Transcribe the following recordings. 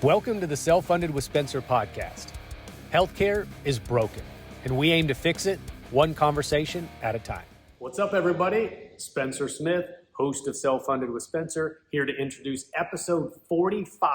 Welcome to the Self-Funded with Spencer podcast. Healthcare is broken, and we aim to fix it one conversation at a time. What's up, everybody? Spencer Smith, host of Self-Funded with Spencer, here to introduce episode 45,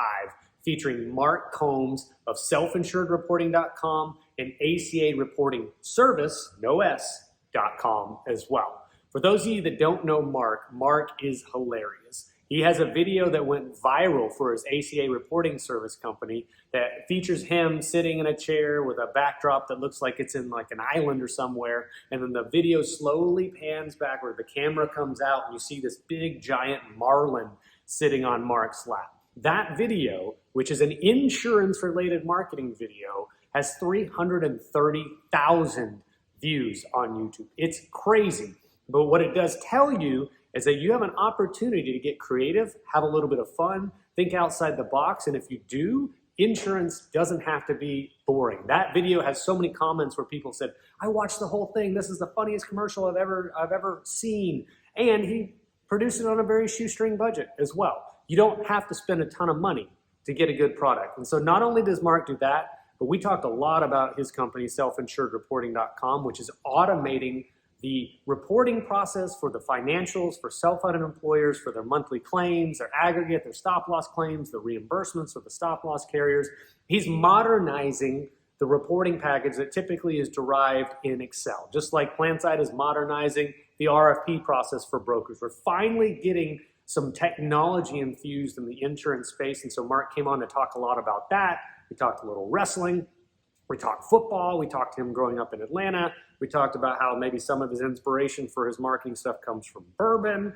featuring Mark Combs of SelfInsuredReporting.com and ACA Reporting Service, no S.com as well. For those of you that don't know Mark is hilarious. He has a video that went viral for his ACA reporting service company that features him sitting in a chair with a backdrop that looks like it's in like an island or somewhere. And then the video slowly pans back where the camera comes out and you see this big giant marlin sitting on Mark's lap. That video, which is an insurance-related marketing video, has 330,000 views on YouTube. It's crazy. But what it does tell you is that you have an opportunity to get creative, have a little bit of fun, think outside the box, and if you do, insurance doesn't have to be boring. That video has so many comments where people said, I watched the whole thing, this is the funniest commercial I've ever seen, and he produced it on a very shoestring budget as well. You don't have to spend a ton of money to get a good product. And so not only does Mark do that, but we talked a lot about his company, SelfInsuredReporting.com, which is automating the reporting process for the financials for self-funded employers, for their monthly claims, their aggregate, their stop-loss claims, the reimbursements for the stop-loss carriers. He's modernizing the reporting package that typically is derived in Excel, just like PlanSide is modernizing the RFP process for brokers. We're finally getting some technology infused in the insurance space, and so Mark came on to talk a lot about that. We talked a little wrestling. We talked football. We talked to him growing up in Atlanta. We talked about how maybe some of his inspiration for his marketing stuff comes from bourbon.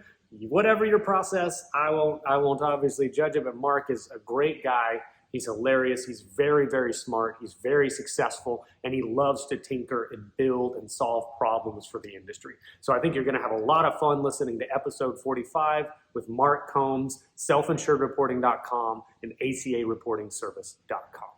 Whatever your process, I won't obviously judge it, but Mark is a great guy. He's hilarious. He's very, very smart. He's very successful, and he loves to tinker and build and solve problems for the industry. So I think you're going to have a lot of fun listening to episode 45 with Mark Combs, SelfInsuredReporting.com, and ACA Reporting Service.com.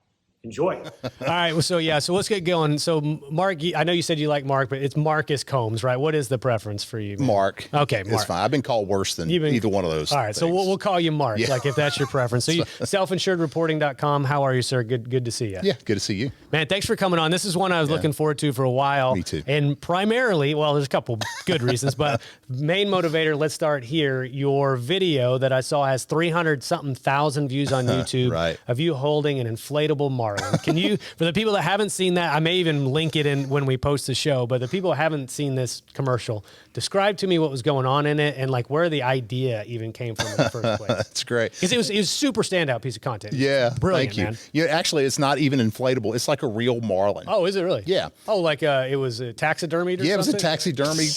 Enjoy. All right. So let's get going. So Mark, I know you said you like Mark, but it's Marcus Combs, right? What is the preference for you, man? Mark. Okay, Mark. It's fine. I've been called worse than either one of those. All right. things. So we'll call you Mark, like if that's your preference. So SelfInsuredReporting.com. How are you, sir? Good to see you. Yeah, good to see you. Man, thanks for coming on. This is one I was looking forward to for a while. Me too. And primarily, well, there's a couple good reasons, but main motivator, let's start here. Your video that I saw has 300-something thousand views on YouTube right. of you holding an inflatable marlin. Can you, for the people that haven't seen that, I may even link it in when we post the show, but the people who haven't seen this commercial, describe to me what was going on in it and like where the idea even came from in the first place. That's great. Because it was super standout piece of content. Yeah, brilliant, thank you. Man. Yeah, actually, it's not even inflatable. It's like a real marlin. Oh, is it really? Yeah. Oh, like it was a taxidermied or something? Yeah, it was a taxidermy.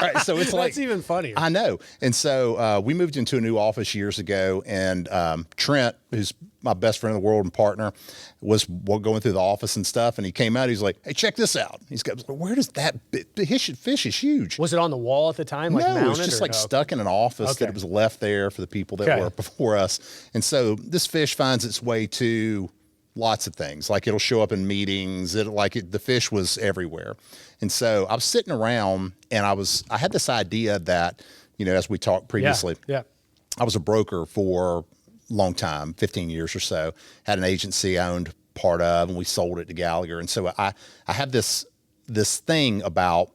Right, so it's like, that's even funnier. I know. And so we moved into a new office years ago, and Trent, who's my best friend in the world and partner, was going through the office and stuff, and he came out. He's like, "Hey, check this out." He's got, where does that fish is huge? Was it on the wall at the time? Like no, mounted, it was just like stuck in an office that it was left there for the people that were before us. And so this fish finds its way to lots of things. Like it'll show up in meetings. The fish was everywhere. And so I was sitting around, and I had this idea that, as we talked previously, I was a broker for long time, 15 years or so, had an agency I owned part of, and we sold it to Gallagher. And so I have this thing about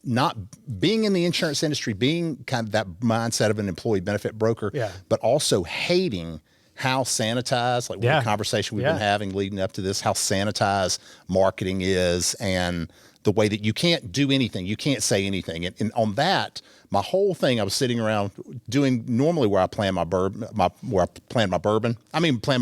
not being in the insurance industry, being kind of that mindset of an employee benefit broker, but also hating how sanitized, like the conversation we've been having leading up to this, how sanitized marketing is, and the way that you can't do anything, you can't say anything. And on that, my whole thing, I was sitting around doing normally where I plan my bourbon. Plan my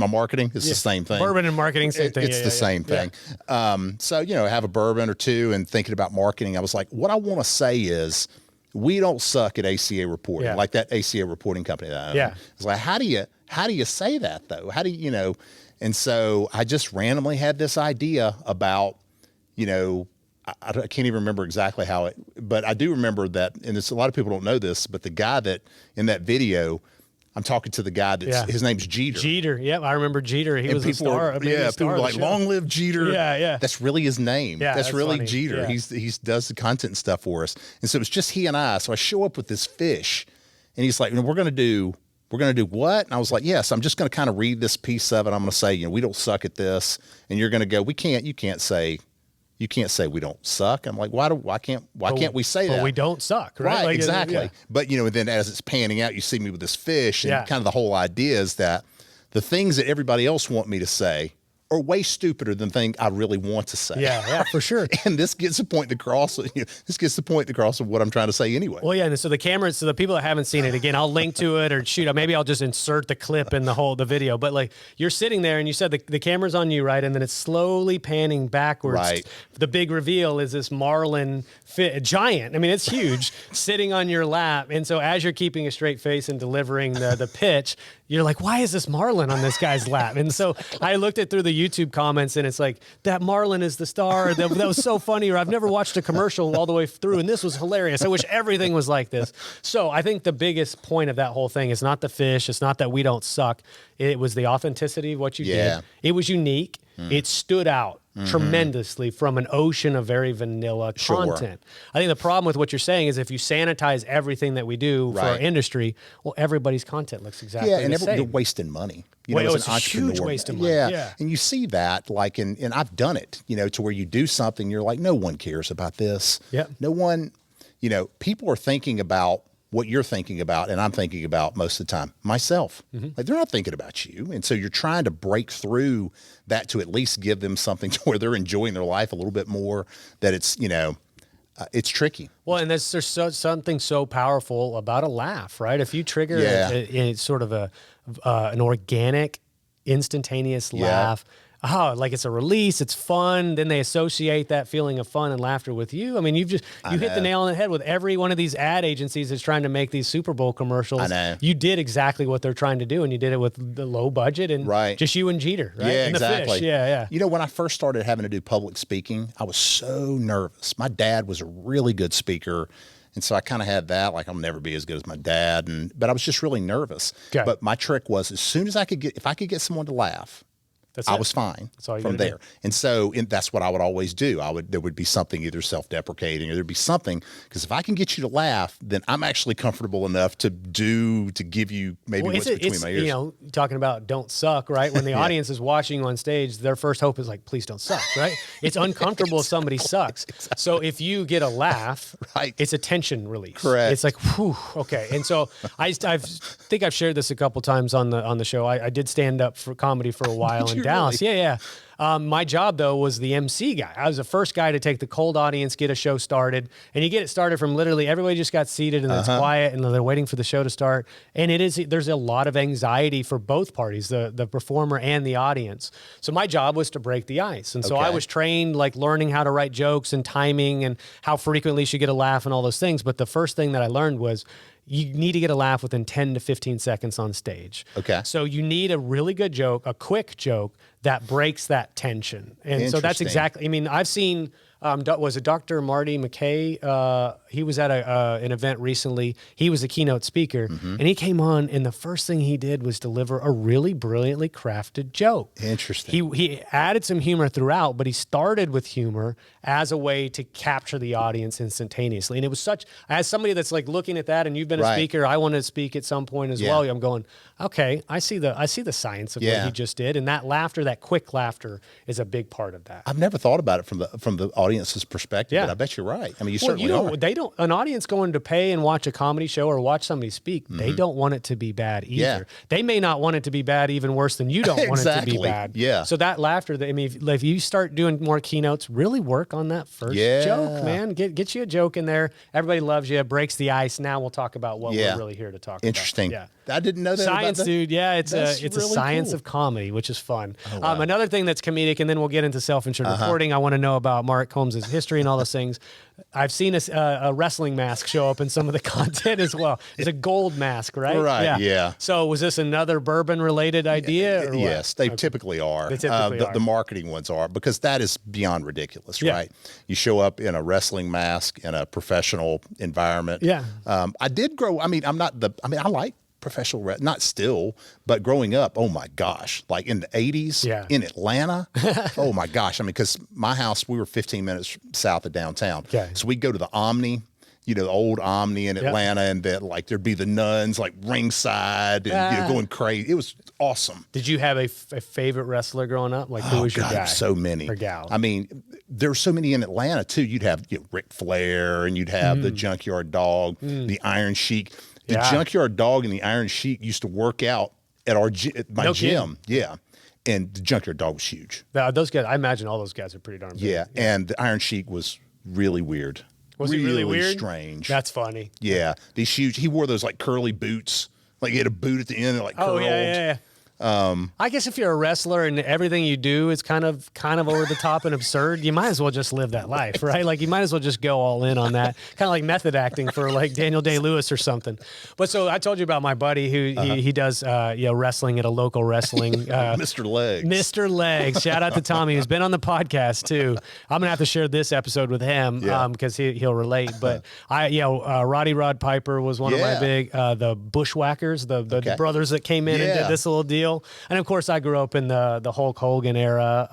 marketing. It's the same thing. Bourbon and marketing, same thing. It's the same thing. So, have a bourbon or two and thinking about marketing. I was like, what I want to say is, we don't suck at ACA reporting, like that ACA reporting company that I own. Yeah. It's like, how do you say that though? How do you, And so I just randomly had this idea about, I can't even remember exactly how but I do remember that, and a lot of people don't know this, but the guy that in that video, I'm talking to the guy his name's Jeter. Jeter, yep, I remember Jeter. He was a star. People were like, "Long live Jeter." Yeah. That's really his name. Yeah, that's really funny. Jeter. Yeah. He does the content and stuff for us, and so it's just he and I. So I show up with this fish, and he's like, "We're going to do we're going to do what? And I was like, yes, I'm just going to kind of read this piece of it. I'm going to say, you know, we don't suck at this. And you're going to go, you can't say we don't suck. I'm like, why can't we say that? Well, we don't suck, right? Right, Like, exactly. yeah. But, you know, then as it's panning out, you see me with this fish, and Yeah. kind of the whole idea is that the things that everybody else want me to say are way stupider than things I really want to say. Yeah, for sure. And this gets the point across. You know, this gets the point across of what I'm trying to say anyway. Well, yeah, and so the cameras, so the people that haven't seen it, again, I'll link to it, or shoot, maybe I'll just insert the clip in the video. But like, you're sitting there and you said the camera's on you, right? And then it's slowly panning backwards. Right. The big reveal is this Marlin Giant. I mean, it's huge, sitting on your lap. And so as you're keeping a straight face and delivering the pitch, you're like, why is this Marlin on this guy's lap? And so I looked at through the YouTube comments, and it's like, that Marlin is the star. That was so funny. Or I've never watched a commercial all the way through, and this was hilarious. I wish everything was like this. So I think the biggest point of that whole thing is not the fish. It's not that we don't suck. It was the authenticity of what you did. It was unique. It stood out tremendously from an ocean of very vanilla content. I think the problem with what you're saying is if you sanitize everything that we do for our industry, well, everybody's content looks exactly the same. You're wasting money. You Well, know, it's as an a entrepreneur. huge waste of money. Yeah. And you see that, like, and I've done it, you know, to where you do something, you're like, no one cares about this. Yeah. No one, you know, people are thinking about what you're thinking about, and I'm thinking about most of the time myself. Like, they're not thinking about you. And so you're trying to break through that to at least give them something to where they're enjoying their life a little bit more, that it's, you know, it's tricky. Well, and there's something so powerful about a laugh, right? If you trigger a sort of an organic, instantaneous laugh, like it's a release, it's fun. Then they associate that feeling of fun and laughter with you. I mean, you hit the nail on the head with every one of these ad agencies that's trying to make these Super Bowl commercials. I know. You did exactly what they're trying to do, and you did it with the low budget and just you and Jeter, right? Yeah, and exactly. The fish. Yeah. You know, when I first started having to do public speaking, I was so nervous. My dad was a really good speaker. And so I kind of had that, like, I'll never be as good as my dad. But I was just really nervous. Okay. But my trick was, as soon as if I could get someone to laugh, I was fine from there. And so that's what I would always do. There would be something either self-deprecating, or there'd be something, because if I can get you to laugh, then I'm actually comfortable enough to give you maybe what's between my ears. You know, talking about don't suck, right? When the audience is watching you on stage, their first hope is like, please don't suck, right? It's uncomfortable if somebody sucks. Exactly. So if you get a laugh, it's a tension release. Correct. It's like, whew, okay. And so I think I've shared this a couple times on the show. I did stand up for comedy for a while in Dallas. Really? Yeah. My job, though, was the MC guy. I was the first guy to take the cold audience, get a show started. And you get it started from literally everybody just got seated and it's quiet and they're waiting for the show to start. And there's a lot of anxiety for both parties, the performer and the audience. So my job was to break the ice. And so I was trained, like, learning how to write jokes and timing and how frequently you should get a laugh and all those things. But the first thing that I learned was you need to get a laugh within 10 to 15 seconds on stage. Okay. So you need a really good joke, a quick joke that breaks that tension. And so that's exactly, I mean, I've seen, was it Dr. Marty McKay? He was at an event recently. He was a keynote speaker, and he came on, and the first thing he did was deliver a really brilliantly crafted joke. Interesting. He added some humor throughout, but he started with humor as a way to capture the audience instantaneously. And it was as somebody that's like looking at that, and you've been a speaker, I want to speak at some point as well. I'm going, okay, I see the science of what he just did, and that laughter, that quick laughter, is a big part of that. I've never thought about it from the audience's perspective, but I bet you're right. I mean, you certainly are. An audience going to pay and watch a comedy show or watch somebody speak, they don't want it to be bad either. Yeah. They may not want it to be bad even worse than you don't want it to be bad. Yeah. So that laughter, I mean, if you start doing more keynotes, really work on that first joke, man. Get you a joke in there. Everybody loves you. It breaks the ice. Now we'll talk about what we're really here to talk about. Interesting. Yeah. I didn't know that. Science, dude. Yeah, it's really a science of comedy, which is fun. Oh, wow. Another thing that's comedic, and then we'll get into self-insured reporting. I want to know about Mark Combs' history and all those things. I've seen a wrestling mask show up in some of the content as well. It's a gold mask, right? Right. Yeah. So was this another bourbon-related idea? Or yes, they typically are. They typically are. The marketing ones are, because that is beyond ridiculous, right? You show up in a wrestling mask in a professional environment. Yeah. I did grow. I mean, I like professional, not still, but growing up, oh my gosh, like in the 80s in Atlanta, oh my gosh. I mean, because my house, we were 15 minutes south of downtown. Okay. So we'd go to the Omni the old Omni in Atlanta, and that like there'd be the nuns like ringside and going crazy. It was awesome. Did you have a favorite wrestler growing up? Like who was your guy? So many. Or gal? I mean, there were so many in Atlanta too. You'd have Ric Flair, and you'd have the Junkyard Dog, the Iron Sheik. The Junkyard Dog and the Iron Sheik used to work out at my gym. Yeah. And the Junkyard Dog was huge. Those guys, I imagine all those guys are pretty darn big. Yeah. And the Iron Sheik was really weird. Was he really weird? Strange. That's funny. Yeah. These huge, he wore those like curly boots. Like he had a boot at the end that like curled. Yeah. I guess if you're a wrestler and everything you do is kind of over the top and absurd, you might as well just live that life, right? Like you might as well just go all in on that, kind of like method acting for like Daniel Day-Lewis or something. But so I told you about my buddy who he does wrestling at a local wrestling. Mr. Legs. Mr. Legs. Shout out to Tommy, who's been on the podcast too. I'm gonna have to share this episode with him because he'll relate. But Roddy Rod Piper was one of my big the Bushwhackers, the brothers that came in and did this little deal. And of course, I grew up in the Hulk Hogan era.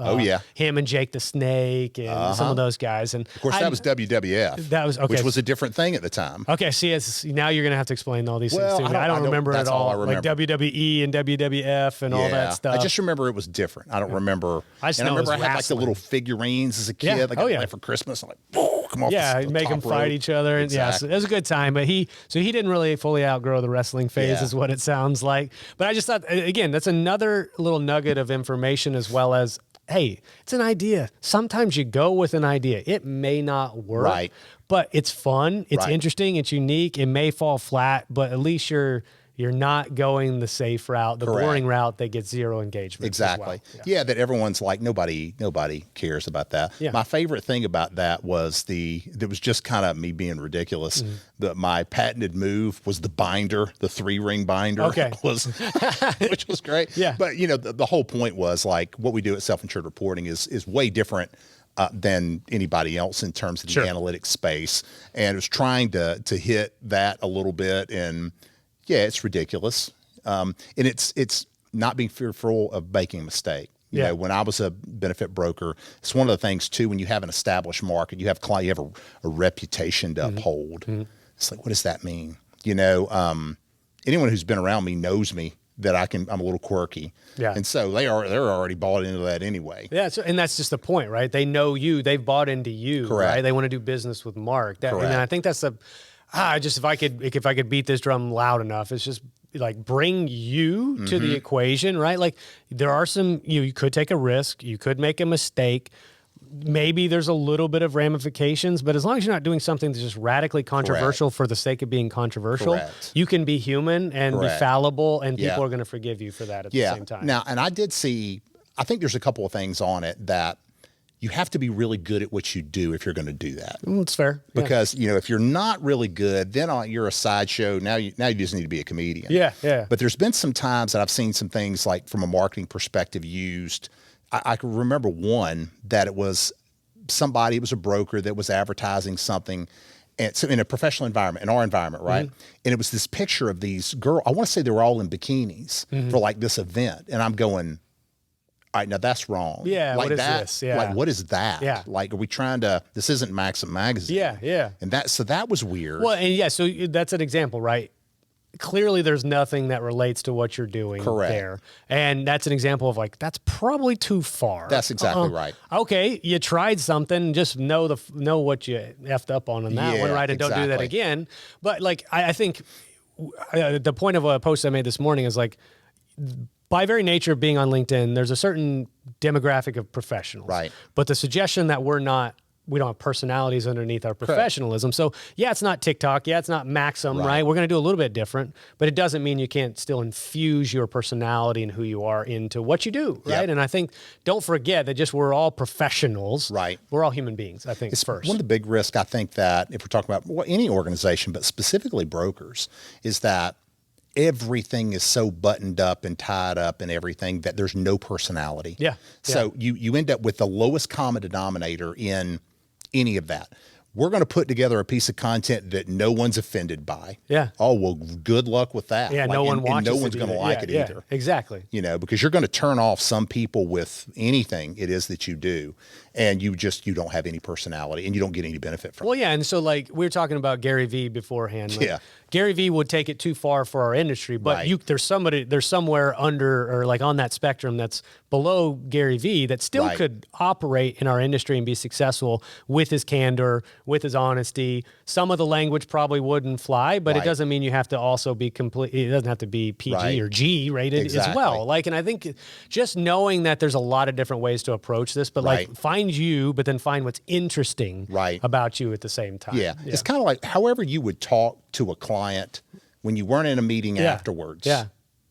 Him and Jake the Snake and some of those guys. And of course, that was WWF. That was which was a different thing at the time. Okay, see, now you're gonna have to explain all these things to me. I don't remember it all. Like WWE and WWF and all that stuff. I just remember it was different. I don't remember. I remember I had like the little figurines as a kid. Like I got for Christmas. I'm like, come off. Make them fight each other. And so it was a good time. But he didn't really fully outgrow the wrestling phase, is what it sounds like. But I just thought, again, that's another little nugget of information, as well as, hey, it's an idea. Sometimes you go with an idea. It may not work, but it's fun. It's interesting. It's unique. It may fall flat, but at least you're not going the safe route, the boring route that gets zero engagement. Exactly. Well. Yeah, that everyone's like, nobody cares about that. Yeah. My favorite thing about that was that was just kind of me being ridiculous. My patented move was the binder, the 3-ring binder, which was great. Yeah. But the whole point was like what we do at Self-Insured Reporting is way different than anybody else in terms of the analytics space, and it was trying to hit that a little bit. And yeah, it's ridiculous. And it's not being fearful of making a mistake. You know, when I was a benefit broker, it's one of the things too, when you have an established market, you have a reputation to uphold. It's like, what does that mean? Anyone who's been around me knows me that I'm a little quirky. Yeah. And so they're already bought into that anyway. Yeah. So, and that's just the point, right? They know you, they've bought into you, right? They want to do business with Mark. And I think that's if I could beat this drum loud enough, it's just like bring you to the equation, right? Like there are you could take a risk, you could make a mistake. Maybe there's a little bit of ramifications, but as long as you're not doing something that's just radically controversial for the sake of being controversial, you can be human and be fallible, and people are going to forgive you for that at the same time. Now, and I think there's a couple of things on it that you have to be really good at what you do if you're going to do that. That's fair. Because, if you're not really good, then you're a sideshow. Now you just need to be a comedian. Yeah. But there's been some times that I've seen some things like from a marketing perspective used. I can remember one that it was a broker that was advertising something, and so in a professional environment, in our environment, right? And it was this picture of these girls. I want to say they were all in bikinis for like this event. And I'm going, all right, now that's wrong. Yeah, like what is this? Yeah. Like, what is that? Yeah. Like, are we trying to, this isn't Maxim Magazine. Yeah. And that was weird. Well, and so that's an example, right? Clearly there's nothing that relates to what you're doing there. And that's an example of like, that's probably too far. That's exactly right. Okay, you tried something, just know what you effed up on that one, right? And don't do that again. But like, I think the point of a post I made this morning is like, by very nature of being on LinkedIn, there's a certain demographic of professionals. Right. But the suggestion that we don't have personalities underneath our professionalism. So it's not TikTok. It's not Maxim, right? We're going to do a little bit different, but it doesn't mean you can't still infuse your personality and who you are into what you do, right? Yep. And I think, don't forget that we're all professionals. Right. We're all human beings, I think, first. One of the big risks, I think, that if we're talking about any organization, but specifically brokers, is that everything is so buttoned up and tied up and everything that there's no personality. Yeah. So you end up with the lowest common denominator in any of that. we're going to put together a piece of content that no one's offended by. Yeah. Oh, well, good luck with that. Yeah, no one watches and no one's it going to either. like it Yeah, either. exactly. You know, because you're going to turn off some people with anything it is that you do, and you don't have any personality and you don't get any benefit from it. Well, yeah, and so like we were talking about Gary Vee beforehand. Like, Yeah. Gary Vee would take it too far for our industry, but Right. there's somewhere under or like on that spectrum that's below Gary Vee that still Right. could operate in our industry and be successful with his candor, with his honesty. Some of the language probably wouldn't fly, but it Right. doesn't mean you have to also be complete. It doesn't have to be PG Right. or G rated as Exactly. well. Like, and I think just knowing that there's a lot of different ways to approach this, but like Right. find you, but then find what's interesting Right. about you at the same time. Yeah. It's kind of like however you would talk to a client when you weren't in a meeting afterwards. Yeah.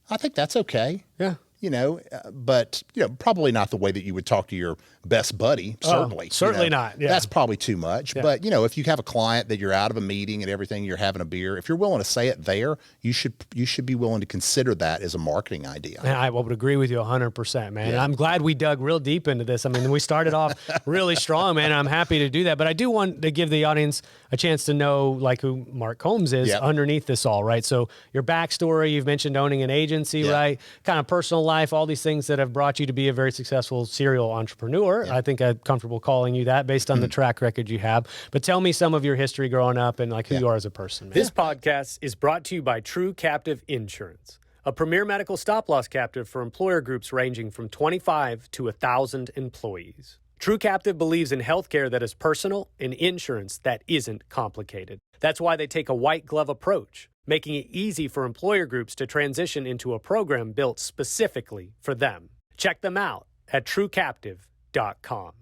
I think that's okay. Yeah. You know, but probably not the way that you would talk to your best buddy. Certainly, certainly not. Yeah. That's probably too much. Yeah. But if you have a client that you're out of a meeting and everything, you're having a beer. If you're willing to say it there, you should be willing to consider that as a marketing idea. And I would agree with you 100%, man. Yeah. And I'm glad we dug real deep into this. I mean, we started off really strong, man. And I'm happy to do that. But I do want to give the audience a chance to know like who Mark Combs is underneath this all, right? So your backstory, you've mentioned owning an agency, right? Kind of personal life, all these things that have brought you to be a very successful serial entrepreneur. I think I'm comfortable calling you that based on the track record you have. But tell me some of your history growing up and like who you are as a person, man. This podcast is brought to you by True Captive Insurance, a premier medical stop-loss captive for employer groups ranging from 25 to 1,000 employees. True Captive believes in healthcare that is personal and insurance that isn't complicated. That's why they take a white glove approach, making it easy for employer groups to transition into a program built specifically for them. Check them out at truecaptive.com.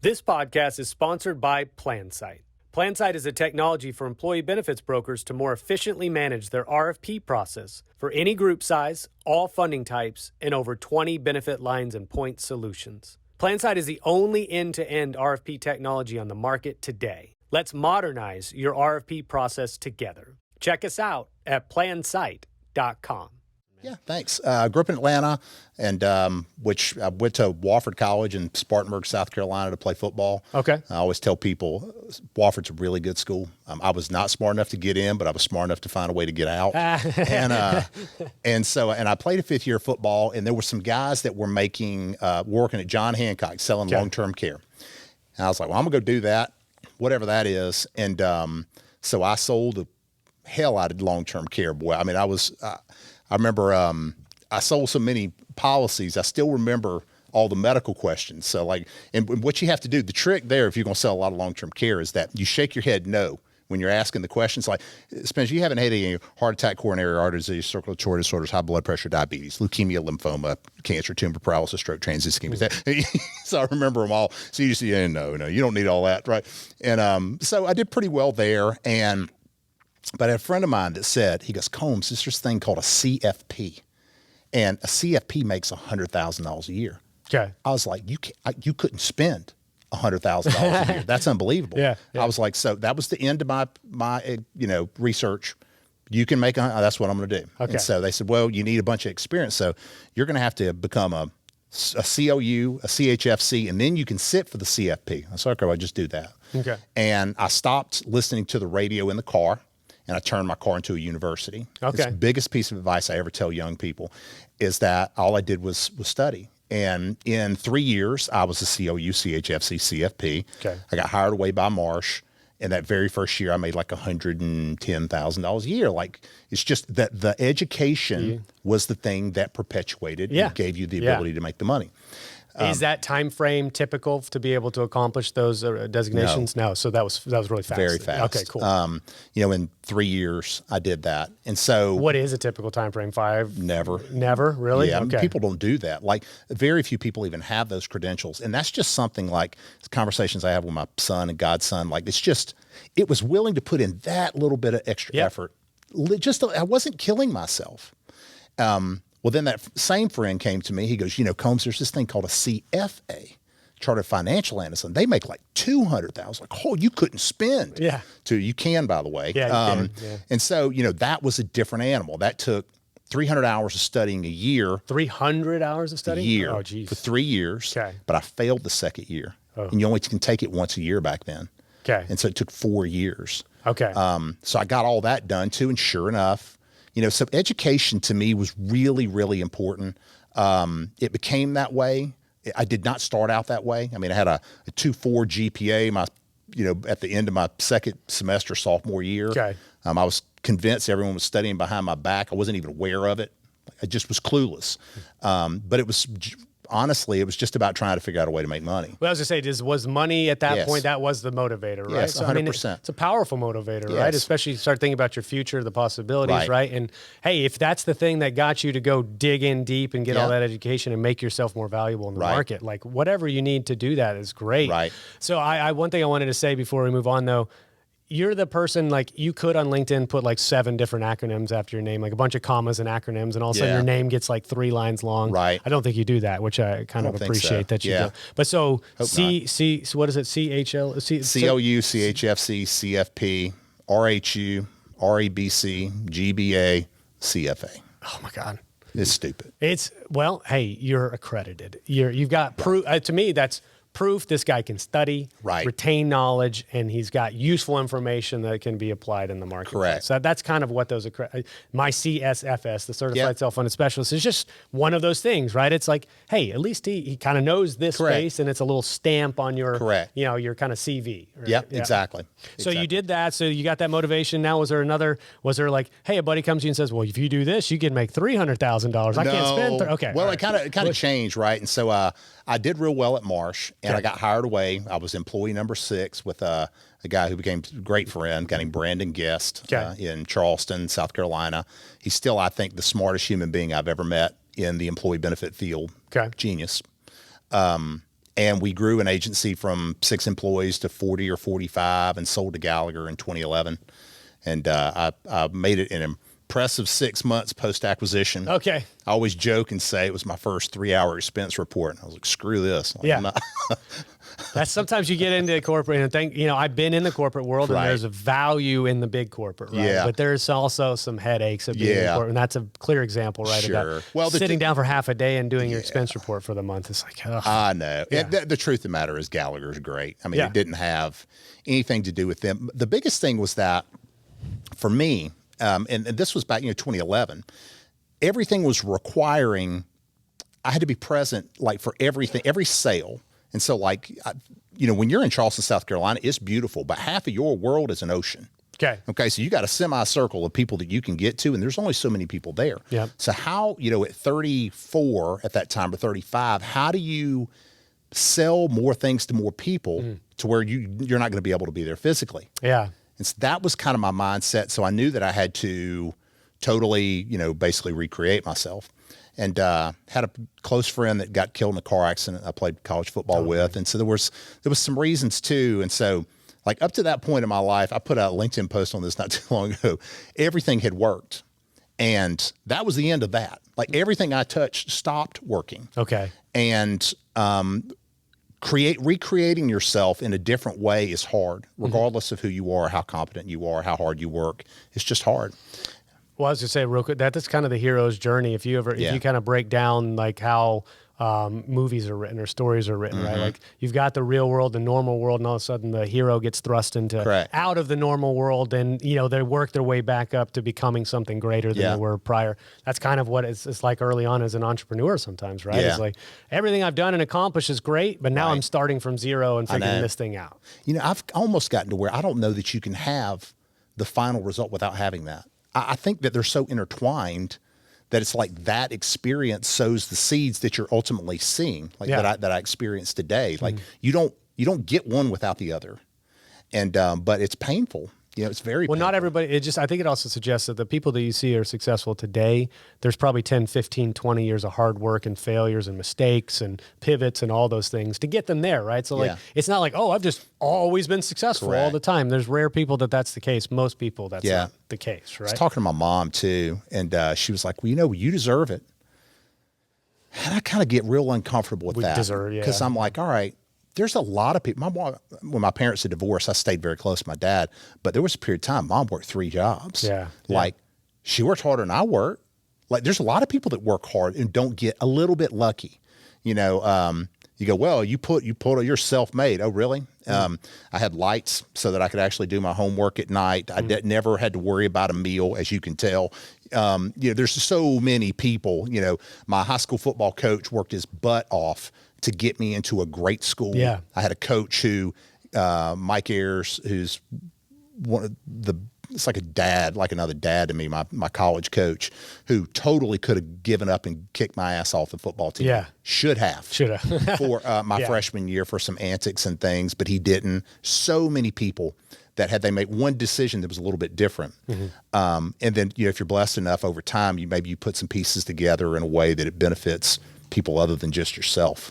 This podcast is sponsored by PlanSight. PlanSight is a technology for employee benefits brokers to more efficiently manage their RFP process for any group size, all funding types, and over 20 benefit lines and point solutions. PlanSight is the only end-to-end RFP technology on the market today. Let's modernize your RFP process together. Check us out at plansight.com. Yeah, thanks. I grew up in Atlanta, and which I went to Wofford College in Spartanburg, South Carolina, to play football. Okay. I always tell people Wofford's a really good school. I was not smart enough to get in, but I was smart enough to find a way to get out. and I played a fifth year of football, and there were some guys that were working at John Hancock selling long-term care. And I was like, well, I'm gonna go do that, whatever that is. And so I sold the hell out of long-term care, boy. I mean, I remember I sold so many policies. I still remember all the medical questions. So and what you have to do, the trick there, if you're going to sell a lot of long-term care, is that you shake your head no when you're asking the questions. Like, Spence, you haven't had any heart attack, coronary artery disease, circulatory disorders, high blood pressure, diabetes, leukemia, lymphoma, cancer, tumor, paralysis, stroke, transient ischemia. So I remember them all. So you just say, no, you don't need all that, right? And so I did pretty well there. But I had a friend of mine that said, he goes, Combs, there's this thing called a CFP. And a CFP makes $100,000 a year. Okay. I was like, you couldn't spend $100,000 a year. That's unbelievable. Yeah. I was like, so that was the end of my research. You can make that's what I'm going to do. Okay. And so they said, well, you need a bunch of experience. So you're going to have to become a COU, a CHFC, and then you can sit for the CFP. I said, okay, I'll just do that. Okay. And I stopped listening to the radio in the car. And I turned my car into a university. Okay. It's the biggest piece of advice I ever tell young people is that all I did was study. And in 3 years, I was a COU, CHFC, CFP. Okay. I got hired away by Marsh. And that very first year, I made like $110,000 a year. Like, it's just that the education was the thing that perpetuated and gave you the ability to make the money. Is that time frame typical to be able to accomplish those designations? No. So that was really fast. Very fast. Okay, cool. In 3 years, I did that. And so what is a typical time frame? 5? Never. Never? Really? Yeah, okay. People don't do that. Like, very few people even have those credentials. And that's just something like conversations I have with my son and godson. Like, it was willing to put in that little bit of extra effort. I wasn't killing myself. Well, then that same friend came to me. He goes, Combs, there's this thing called a CFA, Chartered Financial Analyst, and they make like $200,000. Like, you couldn't spend. Yeah. You can, by the way. Yeah, you can. Yeah. And so, that was a different animal. That took 300 hours of studying a year. 300 hours of studying? A year. Oh, geez. For 3 years. Okay. But I failed the second year. Oh. And you only can take it once a year back then. Okay. And so it took 4 years. Okay. So I got all that done too. And sure enough, so education to me was really, really important. It became that way. I did not start out that way. I mean, I had a 2.4 GPA, at the end of my second semester, sophomore year. Okay. I was convinced everyone was studying behind my back. I wasn't even aware of it. I just was clueless. But it was, honestly, it was just about trying to figure out a way to make money. Well, I was going to say, was money at that Yes. point, that was the motivator, right? Yes, 100%. It's a powerful motivator, Yes. right? Especially you start thinking about your future, the possibilities, right? And hey, if that's the thing that got you to go dig in deep and get all that education and make yourself more valuable in the market, like whatever you need to do that is great. Right. So one thing I wanted to say before we move on though, you're the person, like, you could on LinkedIn put like 7 different acronyms after your name, like a bunch of commas and acronyms, and all of a sudden your name gets like 3 lines long. Right. I don't think you do that, which I kind of appreciate that you do. But so so what is it? CHL, CLU, CHFC, CFP, RHU, REBC, GBA, CFA. Oh my God. It's stupid. Well, hey, you're accredited. You've got proof. To me, that's proof this guy can study, retain knowledge, and he's got useful information that can be applied in the market. Correct. So that's kind of what those my CSFS, the Certified Self-Funded Specialist, is just one of those things, right? It's like, hey, at least he kind of knows this space, and it's a little stamp on your, your kind of CV. Right? Yep, exactly. So you did that. So you got that motivation. Now, was there like, hey, a buddy comes to you and says, well, if you do this, you can make $300,000. I can't spend. Okay. Well, it kind of changed, right? And so I did real well at Marsh, and I got hired away. I was employee number 6 with a guy who became a great friend, a guy named Brandon Guest in Charleston, South Carolina. He's still, I think, the smartest human being I've ever met in the employee benefit field. Genius. And we grew an agency from 6 employees to 40 or 45 and sold to Gallagher in 2011. And I made it in impressive 6 months post-acquisition. Okay. I always joke and say it was my first 3-hour expense report. And I was like, screw this. That's sometimes you get into corporate and think, I've been in the corporate world and there's a value in the big corporate, right? But there's also some headaches of being in corporate. And that's a clear example, right? About sitting down for half a day and doing your expense report for the month. It's like, ugh. I know. The truth of the matter is Gallagher's great. I mean, it didn't have anything to do with them. The biggest thing was that for me, and this was back, 2011, everything was requiring, I had to be present like for everything, every sale. And so like, when you're in Charleston, South Carolina, it's beautiful, but half of your world is an ocean. Okay. So you got a semicircle of people that you can get to, and there's only so many people there. So how, at 34 at that time or 35, how do you sell more things to more people to where you're not going to be able to be there physically? And so that was kind of my mindset. So I knew that I had to totally, basically recreate myself. And had a close friend that got killed in a car accident I played college football with. And so there was some reasons too. And so like up to that point in my life, I put a LinkedIn post on this not too long ago. Everything had worked. And that was the end of that. Like everything I touched stopped working. And recreating yourself in a different way is hard, regardless of who you are, how competent you are, how hard you work. It's just hard. Well, I was going to say real quick, that's kind of the hero's journey. If you kind of break down like how movies are written or stories are written, right? Like you've got the real world, the normal world, and all of a sudden the hero gets thrust into out of the normal world, and they work their way back up to becoming something greater than they were prior. That's kind of what it's like early on as an entrepreneur sometimes, right? It's like everything I've done and accomplished is great, but now I'm starting from zero and figuring this thing out. I've almost gotten to where I don't know that you can have the final result without having that. I think that they're so intertwined that it's like that experience sows the seeds that you're ultimately seeing, like that I experienced today. Like you don't get one without the other, and but it's painful. It's very painful. Not everybody. I think it also suggests that the people that you see are successful today, there's probably 10, 15, 20 years of hard work and failures and mistakes and pivots and all those things to get them there, right? So like, it's not like, oh, I've just always been successful all the time. There's rare people that's the case. Most people, that's not the case, right? I was talking to my mom too, and she was like, well, you deserve it. And I kind of get real uncomfortable with that. Because I'm like, all right, there's a lot of people. When my parents had divorced, I stayed very close to my dad, but there was a period of time Mom worked 3 jobs. Like she worked harder than I worked. Like there's a lot of people that work hard and don't get a little bit lucky. You go, well, you're self-made. Oh, really? I had lights so that I could actually do my homework at night. I never had to worry about a meal, as you can tell. There's so many people, my high school football coach worked his butt off to get me into a great school. Yeah. I had a coach who, Mike Ayers, who's it's like a dad, like another dad to me, my college coach, who totally could have given up and kicked my ass off the football team. Yeah. Should have. For my Yeah. freshman year for some antics and things, but he didn't. So many people that had they made one decision that was a little bit different. And then, if you're blessed enough over time, maybe you put some pieces together in a way that it benefits people other than just yourself.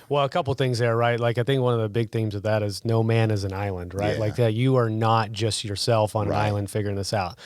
Well, a couple things there, right? Like, I think one of the big themes of that is no man is an island, right? Yeah. Like that you are not just yourself on an Right. island figuring this out.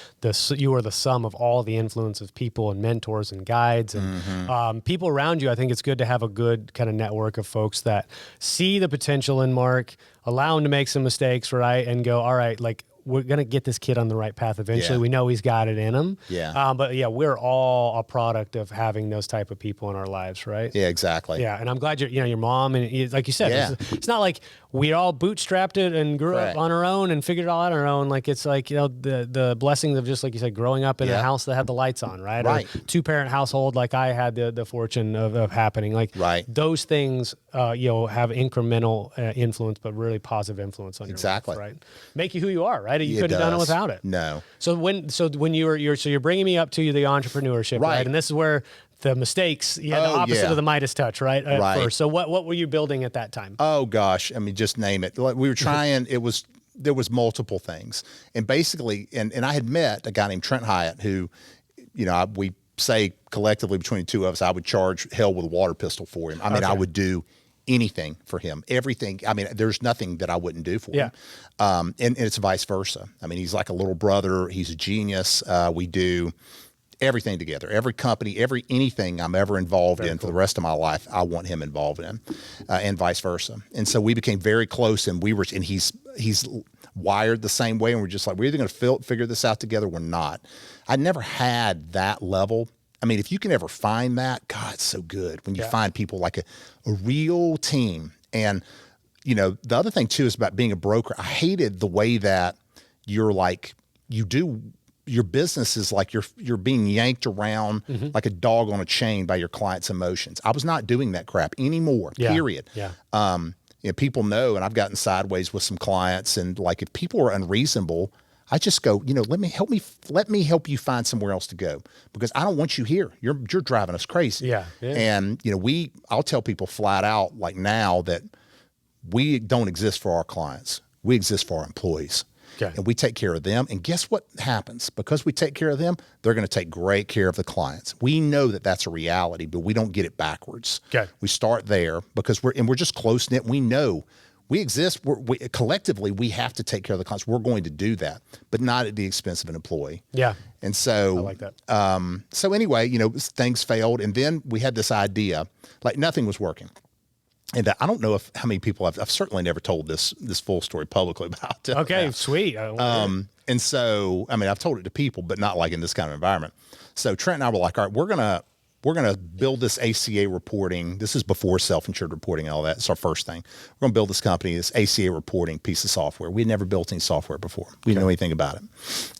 You are the sum of all the influence of people and mentors and guides and people around you. I think it's good to have a good kind of network of folks that see the potential in Mark, allow him to make some mistakes, right? And go, all right, like, we're going to get this kid on the right path eventually. Yeah. We know he's got it in him. Yeah. But yeah, we're all a product of having those type of people in our lives, right? Yeah, exactly. Yeah, and I'm glad your mom, and like you said, Yeah. it's not like we all bootstrapped it and grew Correct. up on our own and figured it all out on our own. Like, it's like, the blessings of, just like you said, growing up in a house that had the lights on, right? Right. Or 2-parent household like I had the fortune of happening. Like, Right. those things, have incremental influence, but really positive influence on your Exactly. life, right? Make you who you are, right? You It couldn't have done it does. without it. No. So when you're bringing me up to the entrepreneurship, right? And this is where the mistakes, the opposite of the Midas touch, right? Right. First. So what were you building at that time? Oh gosh, I mean, just name it. Like, we were trying. There was multiple things, and basically, and I had met a guy named Trent Hyatt who, we say collectively between the two of us, I would charge hell with a water pistol for him. I mean, I would do anything for him, everything. I mean, there's nothing that I wouldn't do for him. And it's vice versa. I mean, he's like a little brother. He's a genius. We do everything together, every company, anything I'm ever involved in for the rest of my life, I want him involved in, and vice versa. And so we became very close, and he's wired the same way. And we're just like, we're either going to figure this out together or we're not. I never had that level. I mean, if you can ever find that, God, it's so good when you find people like a real team. And, the other thing too is about being a broker. I hated the way that you're like, your business is like you're being yanked around like a dog on a chain by your client's emotions. I was not doing that crap anymore, period. Yeah. People know, and I've gotten sideways with some clients, and like, if people are unreasonable, I just go, let me help you find somewhere else to go, because I don't want you here. You're driving us crazy. Yeah. And I'll tell people flat out, like, now, that we don't exist for our clients. We exist for our employees. Okay. And we take care of them. And guess what happens? Because we take care of them, they're going to take great care of the clients. We know that that's a reality, but we don't get it backwards. Okay. We start there because we're just close knit. We know we exist. Collectively, we have to take care of the clients. We're going to do that, but not at the expense of an employee. Yeah. And so I like that. So anyway, things failed. And then we had this idea, like, nothing was working. And I don't know how many people I've certainly never told this full story publicly about. Okay, sweet. And so, I mean, I've told it to people, but not like in this kind of environment. So Trent and I were like, all right, we're gonna build this ACA reporting. This is before self-insured reporting and all that. It's our first thing. We're gonna build this company, this ACA reporting piece of software. We had never built any software before. We didn't know anything about it.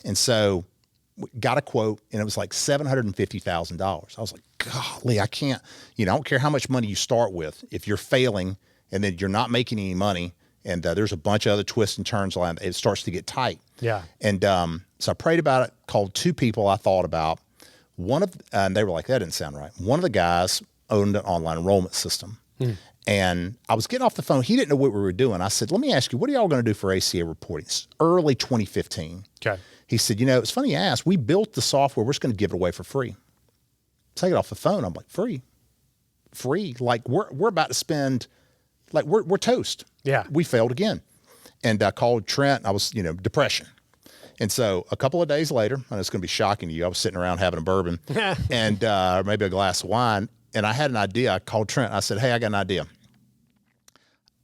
And so we got a quote, and it was like $750,000. I was like, golly, I can't, I don't care how much money you start with. If you're failing and then you're not making any money, and there's a bunch of other twists and turns on it, starts to get tight. Yeah. And so I prayed about it, called two people I thought about. And they were like, that didn't sound right. One of the guys owned an online enrollment system. And I was getting off the phone. He didn't know what we were doing. I said, let me ask you, what are y'all going to do for ACA reporting? It's early 2015. Okay. He said, it's funny you asked. We built the software. We're just going to give it away for free. Take it off the phone. I'm like, free? Like, we're about to spend, like, we're toast. Yeah. We failed again. And I called Trent. I was, depression. And so a couple of days later, and it's going to be shocking to you, I was sitting around having a bourbon and maybe a glass of wine. And I had an idea. I called Trent. I said, hey, I got an idea.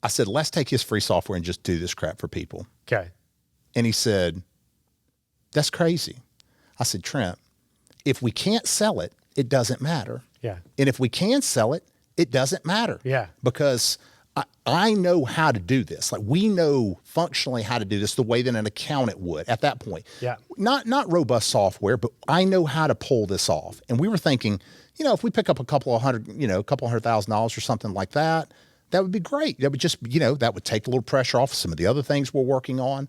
I said, let's take his free software and just do this crap for people. Okay. And he said, that's crazy. I said, Trent, if we can't sell it, it doesn't matter. Yeah. And if we can sell it, it doesn't matter. Yeah. Because I know how to do this. Like we know functionally how to do this the way that an accountant would at that point. Yeah. Not robust software, but I know how to pull this off. And we were thinking, if we pick up a couple $100,000 or something like that, that would be great. That would just, that would take a little pressure off some of the other things we're working on.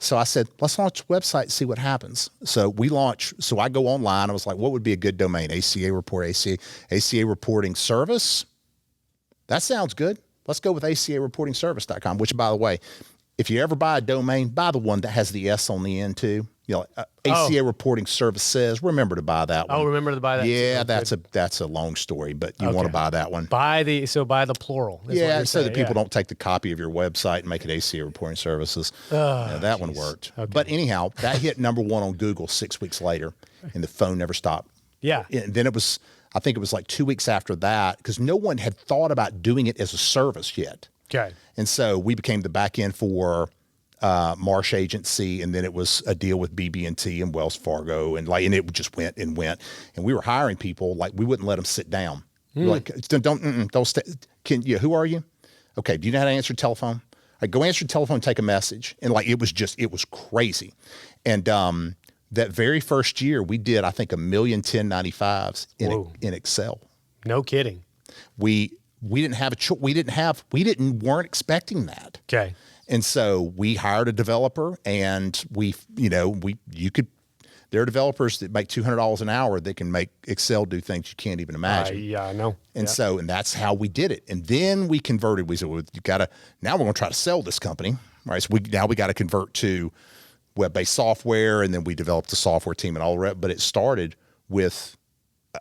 So I said, let's launch a website and see what happens. So I go online. I was like, what would be a good domain? ACA report, ACA reporting service. That sounds good. Let's go with acareportingservice.com, which, by the way, if you ever buy a domain, buy the one that has the S on the end too. ACA Reporting Service says, remember to buy that one. Oh, remember to buy that. Yeah, that's a long story, but you want to buy that one. Buy the plural. Yeah, so that people don't take the copy of your website and make it ACA Reporting Services. That one worked. Okay. But anyhow, that hit number 1 on Google 6 weeks later, and the phone never stopped. Yeah. And then I think it was like 2 weeks after that, because no one had thought about doing it as a service yet. Okay. And so we became the back end for Marsh Agency, and then it was a deal with BB&T and Wells Fargo, and it just went and went. And we were hiring people, like we wouldn't let them sit down. Like, don't stay. Who are you? Okay, do you know how to answer telephone? Like, go answer telephone, take a message. And it was crazy. And that very first year we did, I think, 1 million 1095s in Excel. No kidding. We didn't have weren't expecting that. Okay. And so we hired a developer, and there are developers that make $200 an hour that can make Excel do things you can't even imagine. Yeah, I know. And and that's how we did it. And then we converted. We said, well, now we're going to try to sell this company, right? So we got to convert to web-based software, and then we developed the software team and all the rest. But it started with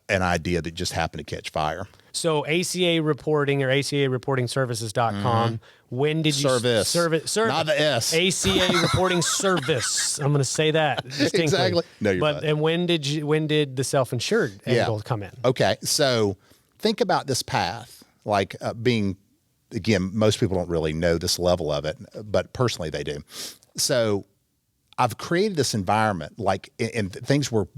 an idea that just happened to catch fire. So ACA reporting or acareportingservices.com. When did you service? Not the S. ACA reporting service. I'm going to say that distinctly. Exactly. No, you're not. And when did the self-insured angle come in? Okay. So think about this path, being, again, most people don't really know this level of it, but personally they do. So I've created this environment, and things were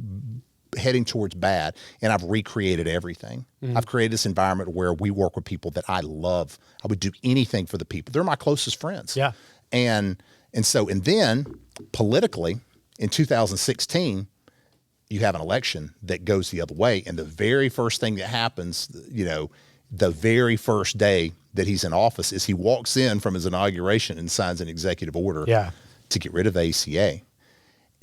heading towards bad, and I've recreated everything. Mm-hmm. I've created this environment where we work with people that I love. I would do anything for the people. They're my closest friends. Yeah. And then politically in 2016, you have an election that goes the other way. And the very first thing that happens, the very first day that he's in office is he walks in from his inauguration and signs an executive order to get rid of the ACA.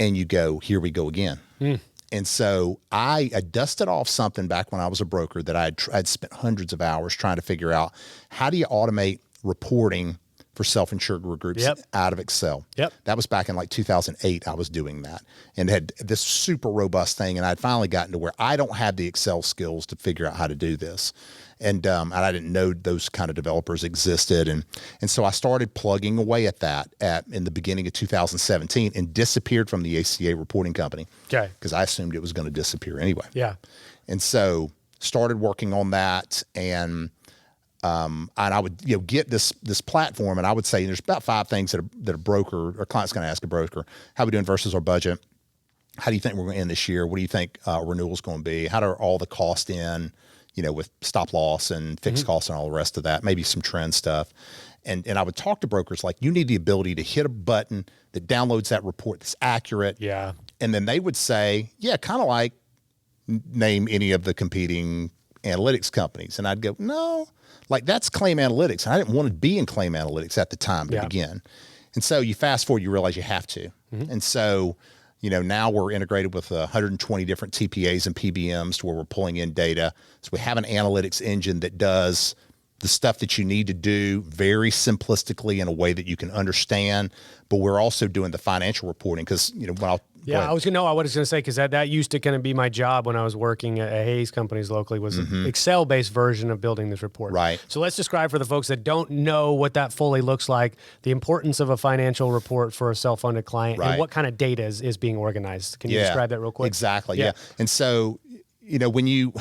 And you go, here we go again. Mm. And so I dusted off something back when I was a broker that I'd spent hundreds of hours trying to figure out, how do you automate reporting for self-insured groups out of Excel? Yep. That was back in 2008. I was doing that and had this super robust thing. And I'd finally gotten to where I don't have the Excel skills to figure out how to do this. And I didn't know those kind of developers existed. And so I started plugging away at that in the beginning of 2017 and disappeared from the ACA reporting company. Okay. Because I assumed it was going to disappear anyway. Yeah. And so started working on that, and I would get this platform, and I would say there's about 5 things that a broker or client's going to ask a broker. How are we doing versus our budget? How do you think we're going to end this year? What do you think renewal's going to be? How do all the cost in? With stop loss and fixed costs and all the rest of that, maybe some trend stuff. And I would talk to brokers you need the ability to hit a button that downloads that report that's accurate. Yeah. And then they would say, yeah, kind of name any of the competing analytics companies. And I'd go, no, that's claim analytics. And I didn't want to be in claim analytics at the time to begin. And so you fast forward, you realize you have to. Mm-hmm. And so now we're integrated with 120 different TPAs and PBMs to where we're pulling in data. So we have an analytics engine that does the stuff that you need to do very simplistically in a way that you can understand. But we're also doing the financial reporting because, I was going to say, because that used to kind of be my job when I was working at Hayes Companies locally, was an Excel-based version of building this report. Right. So let's describe for the folks that don't know what that fully looks like, the importance of a financial report for a self-funded client, and what kind of data is being organized. Can you describe that real quick? Exactly. Yeah. And so, when you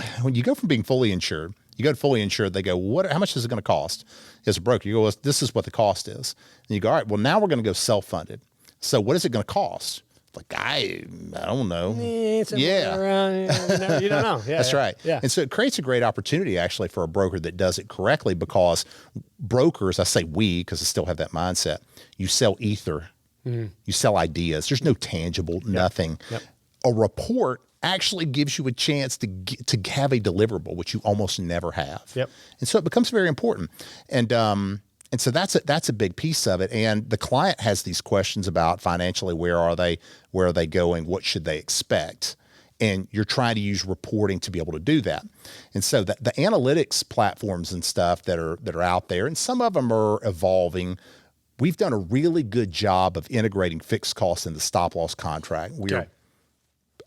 go from being fully insured, you go to fully insured, they go, how much is it going to cost? As a broker, you go, well, this is what the cost is. And you go, all right, well, now we're going to go self-funded. So what is it going to cost? Like, I don't know. Yeah. You don't know. Yeah, That's right. Yeah. And so it creates a great opportunity actually for a broker that does it correctly, because brokers, I say we, because I still have that mindset, you sell ether, you sell ideas. There's no tangible, nothing. Yep. A report actually gives you a chance to have a deliverable, which you almost never have. Yep. And so it becomes very important. And so that's a big piece of it. And the client has these questions about financially, where are they going? What should they expect? And you're trying to use reporting to be able to do that. And so the analytics platforms and stuff that are out there, and some of them are evolving. We've done a really good job of integrating fixed costs in the stop loss contract.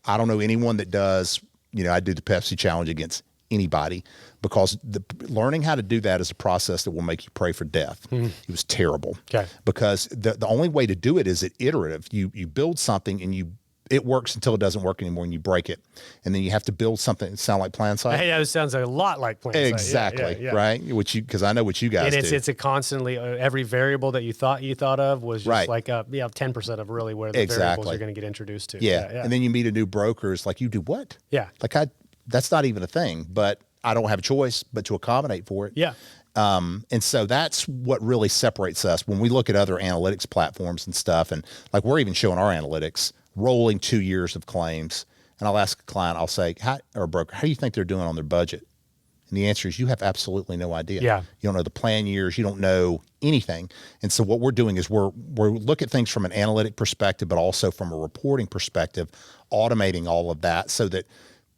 I don't know anyone that does, I do the Pepsi challenge against anybody, because learning how to do that is a process that will make you pray for death. It was terrible. Okay. Because the only way to do it is iterative. You build something and it works until it doesn't work anymore and you break it. And then you have to build something that sounds like Plan Sight. Hey, that sounds a lot like Plan Sight. Exactly. Right. Because I know what you guys do. It's a constantly, every variable that you thought of was just like 10% of really where the variables you're going to get introduced to. Yeah. And then you meet a new broker. It's like, you do what? Yeah. Like that's not even a thing, but I don't have a choice but to accommodate for it. Yeah. And so that's what really separates us when we look at other analytics platforms and stuff. And like, we're even showing our analytics rolling 2 years of claims. And I'll ask a client, I'll say, or a broker, how do you think they're doing on their budget? And the answer is, you have absolutely no idea. Yeah. You don't know the plan years. You don't know anything. And so what we're doing is we're look at things from an analytic perspective, but also from a reporting perspective, automating all of that so that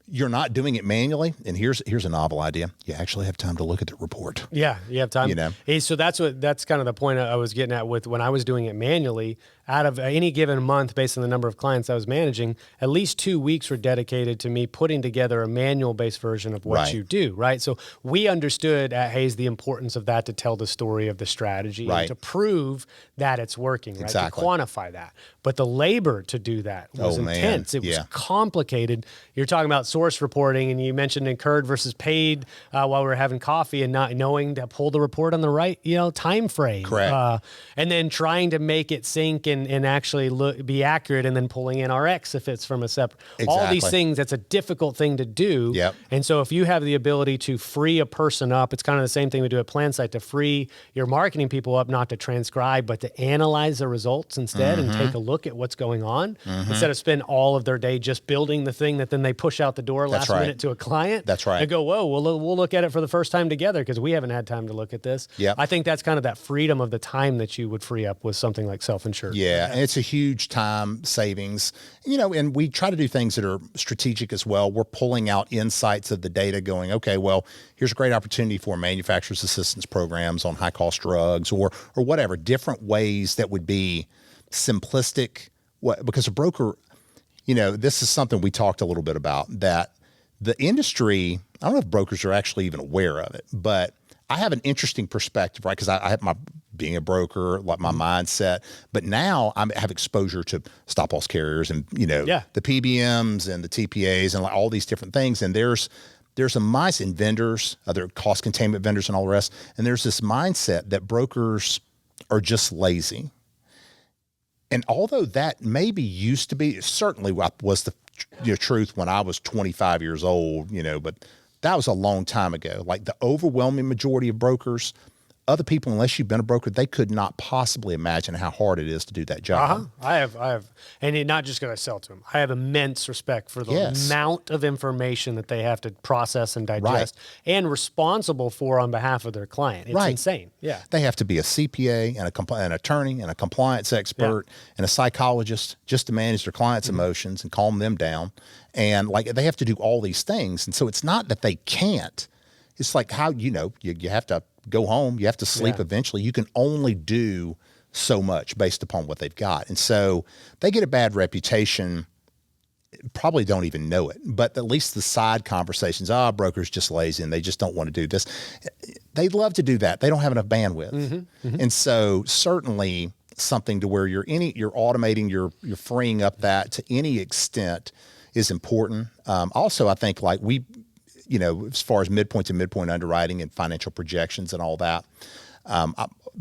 you're not doing it manually. And here's a novel idea. You actually have time to look at the report. Yeah, you have time. Hey, so that's kind of the point I was getting at with when I was doing it manually. Out of any given month, based on the number of clients I was managing, at least 2 weeks were dedicated to me putting together a manual-based version of what you do, right? So we understood at Hayes the importance of that to tell the story of the strategy and to prove that it's working, right? Exactly. To quantify that. But the labor to do that was intense. It was complicated. You're talking about source reporting, and you mentioned incurred versus paid while we were having coffee, and not knowing to pull the report on the right, time frame. Correct. And then trying to make it sync and actually be accurate, and then pulling in RX if it's from a separate. All these things, that's a difficult thing to do. Yep. And so if you have the ability to free a person up, it's kind of the same thing we do at Plan Sight, to free your marketing people up, not to transcribe, but to analyze the results instead and take a look at what's going on instead of spend all of their day just building the thing that then they push out the door last minute to a client. That's right. And go, whoa, we'll look at it for the first time together because we haven't had time to look at this. Yep. I think that's kind of that freedom of the time that you would free up with something like Self-Insured. Yeah, and it's a huge time savings. And we try to do things that are strategic as well. We're pulling out insights of the data going, okay, well, here's a great opportunity for manufacturer's assistance programs on high-cost drugs or whatever, different ways that would be simplistic. Because a broker, this is something we talked a little bit about, that the industry, I don't know if brokers are actually even aware of it, but I have an interesting perspective, right? Because I have being a broker, like my mindset, but now I have exposure to stop loss carriers and, the PBMs and the TPAs and like all these different things. And there's a mindset in vendors, other cost containment vendors and all the rest. And there's this mindset that brokers are just lazy. And although that maybe used to be, certainly was the truth when I was 25 years old, but that was a long time ago. Like the overwhelming majority of brokers, other people, unless you've been a broker, they could not possibly imagine how hard it is to do that job. I have, and not just because I sell to them. I have immense respect for the amount of information that they have to process and digest and responsible for on behalf of their client. It's insane. Yeah, they have to be a CPA and an attorney and a compliance expert and a psychologist just to manage their clients' emotions and calm them down. And like they have to do all these things, and so it's not that they can't. It's like how you have to go home. You have to sleep eventually. You can only do so much based upon what they've got. And so they get a bad reputation, probably don't even know it, but at least the side conversations, broker's just lazy and they just don't want to do this. They'd love to do that. They don't have enough bandwidth. And so certainly something to where you're automating, you're freeing up that to any extent is important. Also, I think like as far as midpoint to midpoint underwriting and financial projections and all that,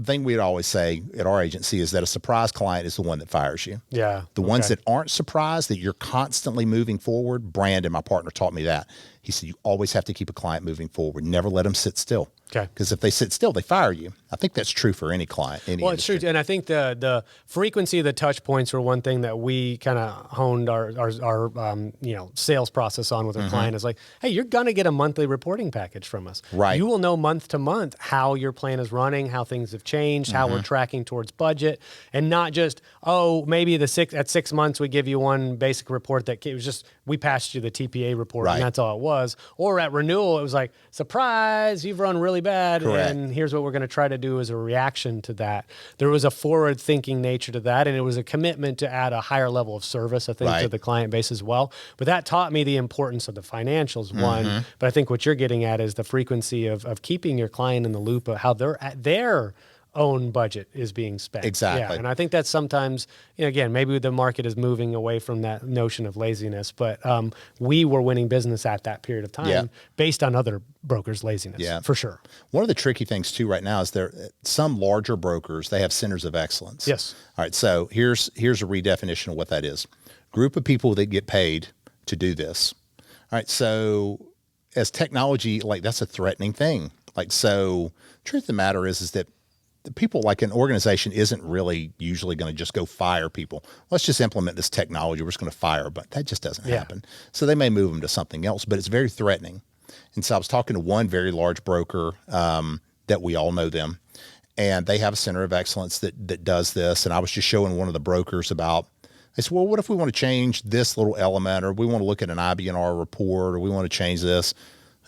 Thing we'd always say at our agency is that a surprise client is the one that fires you. Yeah. The ones that aren't surprised, that you're constantly moving forward. Brandon, my partner, taught me that. He said, you always have to keep a client moving forward. Never let them sit still. Okay. Because if they sit still, they fire you. I think that's true for any client. Well, it's true. And I think the frequency of the touch points were one thing that we kind of honed our sales process on with our client is like, hey, you're going to get a monthly reporting package from us. Right. You will know month to month how your plan is running, how things have changed, how we're tracking towards budget, and not just, maybe at 6 months we give you one basic report that it was just, we passed you the TPA report and that's all it was. Or at renewal, it was like, surprise, you've run really bad. Correct. And here's what we're going to try to do as a reaction to that. There was a forward thinking nature to that. And it was a commitment to add a higher level of service, I think, to the client base as well. But that taught me the importance of the financials, one. But I think what you're getting at is the frequency of keeping your client in the loop of how they're at their own budget is being spent. Exactly. Yeah, and I think that's sometimes, again, maybe the market is moving away from that notion of laziness, but we were winning business at that period of time based on other brokers' laziness, for sure. One of the tricky things too right now is some larger brokers, they have centers of excellence. Yes. All right, so here's a redefinition of what that is. Group of people that get paid to do this. All right, so as technology, like that's a threatening thing. Like, so truth of the matter is that the people, like an organization isn't really usually going to just go fire people. Let's just implement this technology. We're just going to fire, but that just doesn't happen. So they may move them to something else, but it's very threatening. And so I was talking to one very large broker that we all know them, and they have a center of excellence that does this. And I was just showing one of the brokers about, I said, well, what if we want to change this little element, or we want to look at an IBNR report, or we want to change this?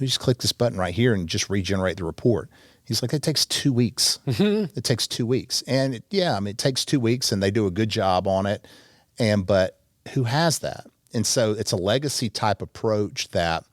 We just click this button right here and just regenerate the report. He's like, it takes 2 weeks. It takes 2 weeks. And it takes 2 weeks and they do a good job on it. But who has that? And so it's a legacy type approach that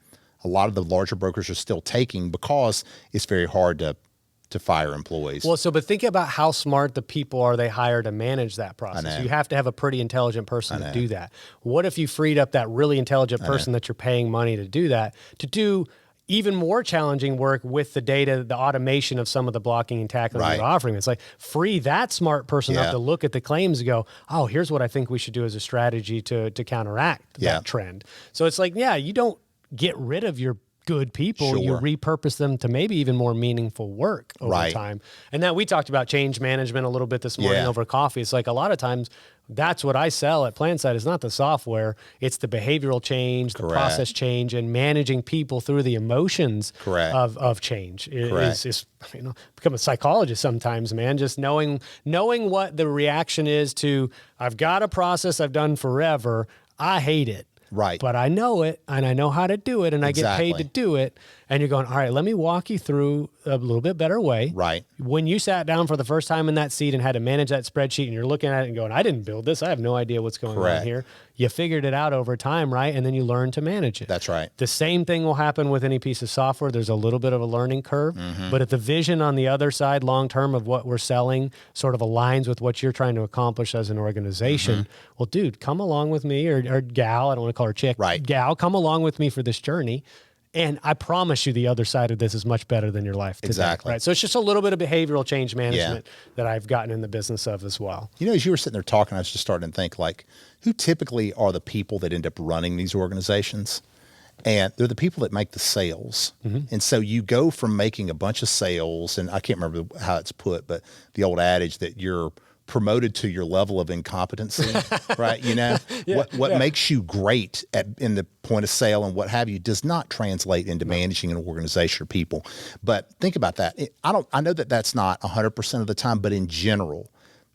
a lot of the larger brokers are still taking because it's very hard to fire employees. Well, but think about how smart the people are they hire to manage that process. You have to have a pretty intelligent person to do that. What if you freed up that really intelligent person that you're paying money to do that, to do even more challenging work with the data, the automation of some of the blocking and tackling you're offering? It's like free that smart person up to look at the claims and go, oh, here's what I think we should do as a strategy to counteract that trend. So it's like, you don't get rid of your good people, you repurpose them to maybe even more meaningful work over time. And that we talked about change management a little bit this morning over coffee. It's like a lot of times that's what I sell at PlanSide is not the software, it's the behavioral change, the process change, and managing people through the emotions of change. Is become a psychologist sometimes, man. Just knowing what the reaction is to, I've got a process I've done forever, I hate it. Right. But I know it and I know how to do it and I get paid to do it. And you're going, all right, let me walk you through a little bit better way. Right. When you sat down for the first time in that seat and had to manage that spreadsheet and you're looking at it and going, I didn't build this. I have no idea what's going on here. You figured it out over time, right? And then you learn to manage it. That's right. The same thing will happen with any piece of software. There's a little bit of a learning curve, but if the vision on the other side, long-term of what we're selling sort of aligns with what you're trying to accomplish as an organization, well, dude, come along with me or gal, I don't want to call her chick, gal, come along with me for this journey. And I promise you the other side of this is much better than your life today. Exactly. Right? So it's just a little bit of behavioral change management that I've gotten in the business of as well. As you were sitting there talking, I was just starting to think, like, who typically are the people that end up running these organizations? And they're the people that make the sales. And so you go from making a bunch of sales, and I can't remember how it's put, but the old adage that you're promoted to your level of incompetency, right? What makes you great in the point of sale and what have you does not translate into managing an organization or people. But think about that. I know that that's not 100% of the time, but in general,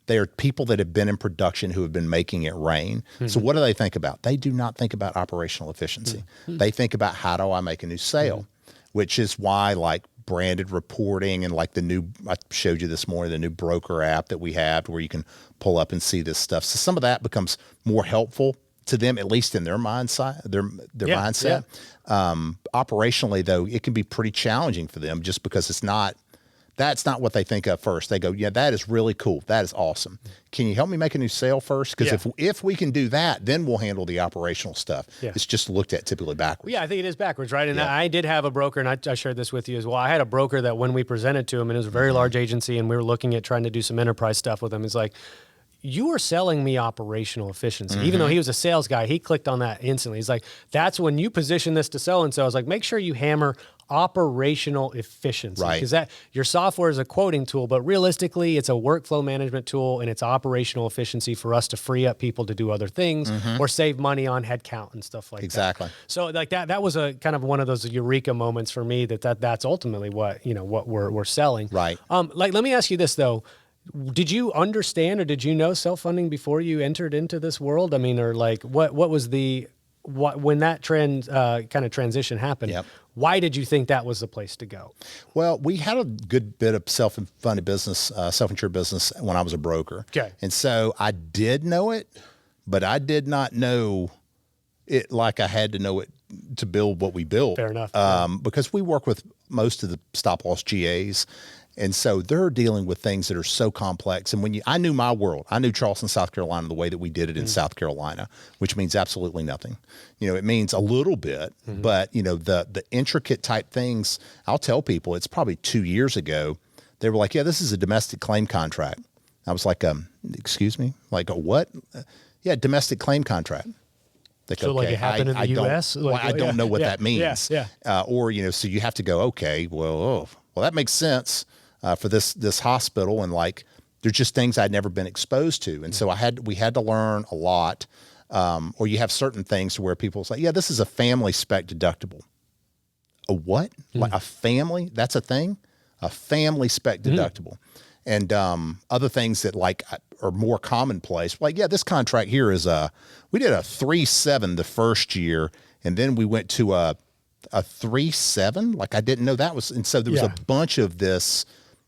they are people that have been in production who have been making it rain. So what do they think about? They do not think about operational efficiency. They think about, how do I make a new sale? Which is why, like, branded reporting and like I showed you this morning, the new broker app that we have where you can pull up and see this stuff. So some of that becomes more helpful to them, at least in their mindset, their mindset. Operationally though, it can be pretty challenging for them just because it's not that's not what they think of first. They go, yeah, that is really cool. That is awesome. Can you help me make a new sale first? Because if we can do that, then we'll handle the operational stuff. Yeah. It's just looked at typically backwards. Yeah, I think it is backwards, right? And I did have a broker, and I shared this with you as well. I had a broker that when we presented to him, and it was a very large agency, and we were looking at trying to do some enterprise stuff with him, he's like, you are selling me operational efficiency. Even though he was a sales guy, he clicked on that instantly. He's like, that's when you position this to so and so. I was like, make sure you hammer operational efficiency, because that your software is a quoting tool, but realistically it's a workflow management tool, and it's operational efficiency for us to free up people to do other things or save money on headcount and stuff like that. Exactly. So like that was a kind of one of those eureka moments for me that's ultimately what, what we're selling. Right. Like, let me ask you this though. Did you understand or did you know self-funding before you entered into this world? I mean, or like what was when that trend kind of transition happened, why did you think that was the place to go? Well, we had a good bit of self-funded business, self-insured business when I was a broker. Okay. And so I did know it, but I did not know it like I had to know it to build what we built. Fair enough. Because we work with most of the stop-loss GAs. And so they're dealing with things that are so complex. And I knew my world. I knew Charleston, South Carolina, the way that we did it in South Carolina, which means absolutely nothing. It means a little bit, but the intricate type things, I'll tell people, it's probably 2 years ago, they were like, yeah, this is a domestic claim contract. I was like, excuse me? Like a what? Yeah, domestic claim contract. Like, so like it happened in the U.S.? I don't know what that means. Yeah. Or, so you have to go, okay, well, that makes sense. For this hospital, and like there's just things I'd never been exposed to, and so we had to learn a lot. Or you have certain things where people say, yeah, this is a family spec deductible. A what? Like a family? That's a thing? A family spec deductible. And other things that like are more commonplace, like, yeah, this contract here is we did a 3.7 the first year, and then we went to a 3.7. Like I didn't know that was, and so there was a bunch of this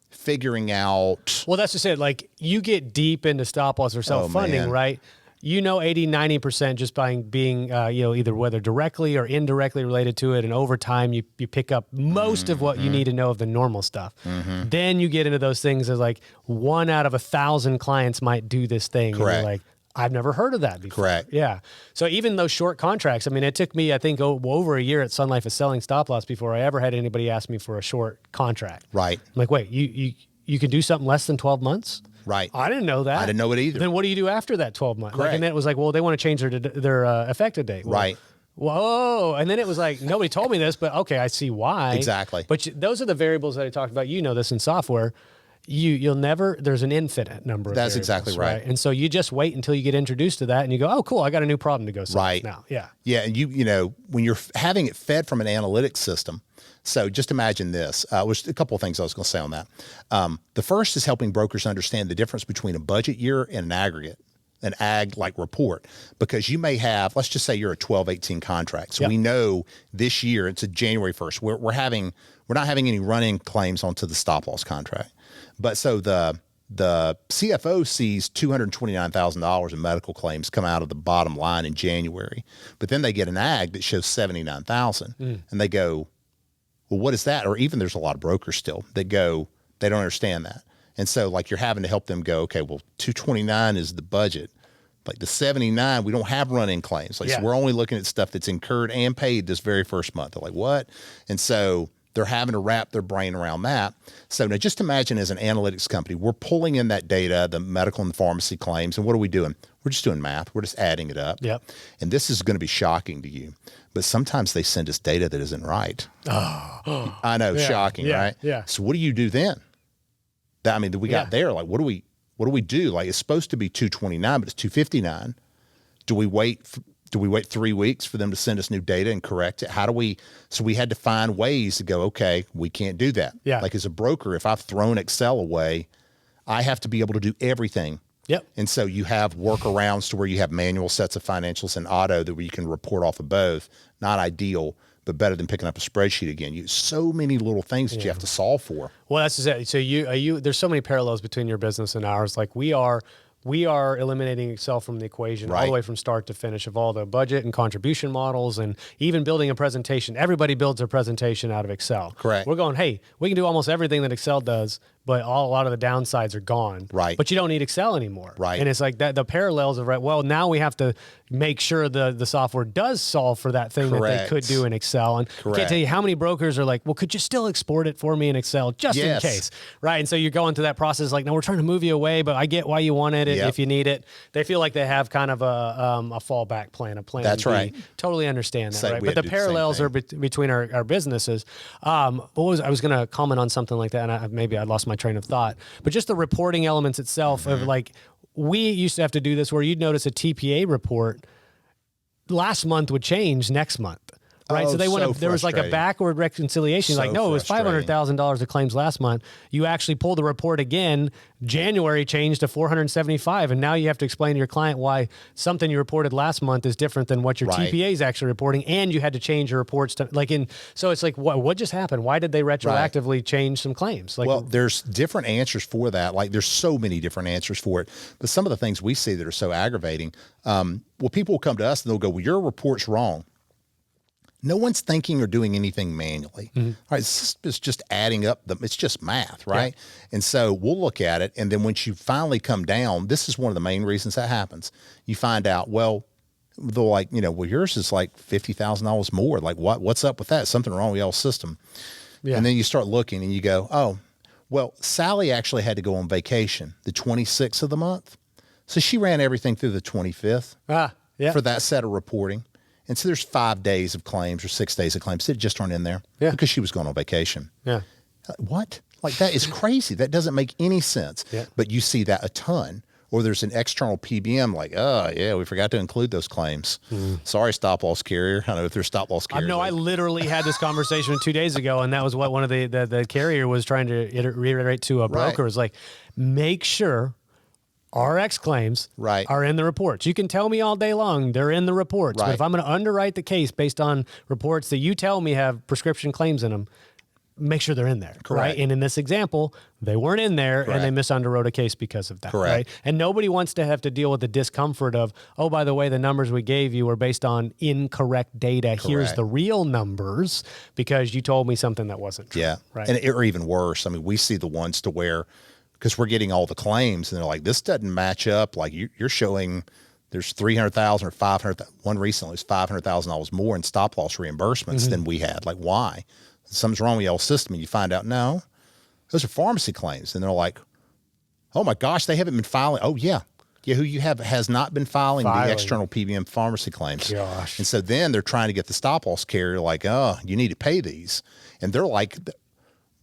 figuring out. Well, that's just it. Like you get deep into stop loss or self-funding, right? 80-90% just by being, either whether directly or indirectly related to it. And over time, you pick up most of what you need to know of the normal stuff. Then you get into those things as like 1 out of 1,000 clients might do this thing. Correct. And you're like, I've never heard of that before. Correct. Yeah. So even those short contracts, I mean, it took me, I think, over a year at Sun Life of selling stop loss before I ever had anybody ask me for a short contract. Right. I'm like, wait, you can do something less than 12 months? Right. I didn't know that. I didn't know it either. Then what do you do after that 12 months? Correct. Like, and then it was like, well, they want to change their effective date. Well, right. Whoa. And then it was like, nobody told me this, but okay, I see why. Exactly. But those are the variables that I talked about. You know this in software. You'll never, there's an infinite number of That's variables, exactly right. And so you just wait until you get introduced to that and you go, oh, cool, I got a new problem to go solve now. Yeah. Yeah. And when you're having it fed from an analytics system, so just imagine this. There's a couple of things I was going to say on that. The first is helping brokers understand the difference between a budget year and an aggregate, an ag-like report, because you may have, let's just say you're a 12-18 contract. So we know this year, it's a January 1st, we're not having any run-in claims onto the stop-loss contract. But so the CFO sees $229,000 in medical claims come out of the bottom line in January, but then they get an ag that shows $79,000, and they go, well, what is that? Or even there's a lot of brokers still that go, they don't understand that. And so like you're having to help them go, okay, well, 229 is the budget. Like the 79, we don't have run-in claims. Like so we're only looking at stuff that's incurred and paid this very first month. They're like, what? And so they're having to wrap their brain around that. So now just imagine as an analytics company, we're pulling in that data, the medical and pharmacy claims, and what are we doing? We're just doing math. We're just adding it up. Yep. And this is going to be shocking to you, but sometimes they send us data that isn't right. Oh, I know, shocking, right? Yeah. So what do you do then? That we got there. Like, what do we do? Like, it's supposed to be 229, but it's 259. Do we wait 3 weeks for them to send us new data and correct it? So we had to find ways to go, okay, we can't do that. Yeah. Like as a broker, if I've thrown Excel away, I have to be able to do everything. Yep. And so you have workarounds to where you have manual sets of financials and auto that where you can report off of both. Not ideal, but better than picking up a spreadsheet again. So many little things that you have to solve for. Well, that's just it. So there's so many parallels between your business and ours. Like we are we are eliminating Excel from the equation all the way from start to finish of all the budget and contribution models and even building a presentation. Everybody builds a presentation out of Excel. Correct. We're going, hey, we can do almost everything that Excel does, but a lot of the downsides are gone. Right. But you don't need Excel anymore. Right. And it's like that the parallels of, well, now we have to make sure the software does solve for that thing that they could do in Excel. And I can't tell you how many brokers are like, well, could you still export it for me in Excel just in case? Right. And so you're going through that process like, no, we're trying to move you away, but I get why you wanted it if you need it. They feel like they have kind of a fallback plan, a plan That's B. right. Totally understand that, right? But the parallels are between our businesses. I was going to comment on something like that, and maybe I lost my train of thought. But just the reporting elements itself of like, we used to have to do this where you'd notice a TPA report last month would change next month. Right. So they there was like a backward reconciliation. Like, no, it was $500,000 of claims last month. You actually pull the report again. January changed to 475. And now you have to explain to your client why something you reported last month is different than what your TPA is actually reporting. And you had to change your reports to so it's like, what just happened? Why did they retroactively change some claims? Like, well, there's different answers for that. Like there's so many different answers for it. But some of the things we see that are so aggravating, people will come to us and they'll go, well, your report's wrong. No one's thinking or doing anything manually. All right, it's just adding up it's just math, right? Yeah. And so we'll look at it, and then once you finally come down, this is one of the main reasons that happens. You find out, well, they're like, well, yours is like $50,000 more. Like, what's up with that? Something wrong with y'all's system. Yeah. And then you start looking, and you go, oh, well, Sally actually had to go on vacation the 26th of the month, so she ran everything through the 25th for that set of reporting. And so there's 5 days of claims or 6 days of claims that just aren't in there because she was going on vacation. Yeah. What? Like, that is crazy. That doesn't make any sense. Yeah. But you see that a ton. Or there's an external PBM like, oh, yeah, we forgot to include those claims. Sorry, stop-loss carrier. I don't know if there's stop-loss carriers. I literally had this conversation 2 days ago, and that was what one of the carrier was trying to reiterate to a broker. Is like, make sure RX claims are in the reports. You can tell me all day long they're in the reports, but if I'm going to underwrite the case based on reports that you tell me have prescription claims in them, make sure they're in there. Right? And in this example, they weren't in there and they misunderwrote a case because of that. Right? And nobody wants to have to deal with the discomfort of, oh, by the way, the numbers we gave you were based on incorrect data. Here's the real numbers because you told me something that wasn't true. Yeah. Right. And or even worse, I mean, we see the ones to where, because we're getting all the claims and they're like, this doesn't match up. Like you're showing there's $300,000 or $500,000. One recently was $500,000 more in stop loss reimbursements than we had. Like, why? Something's wrong with y'all's system. And you find out, no, those are pharmacy claims. And they're like, oh my gosh, they haven't been filing. Oh yeah. Yeah. Who you have has not been filing the external PBM pharmacy claims. Gosh. And so then they're trying to get the stop loss carrier like, oh, you need to pay these. And they're like,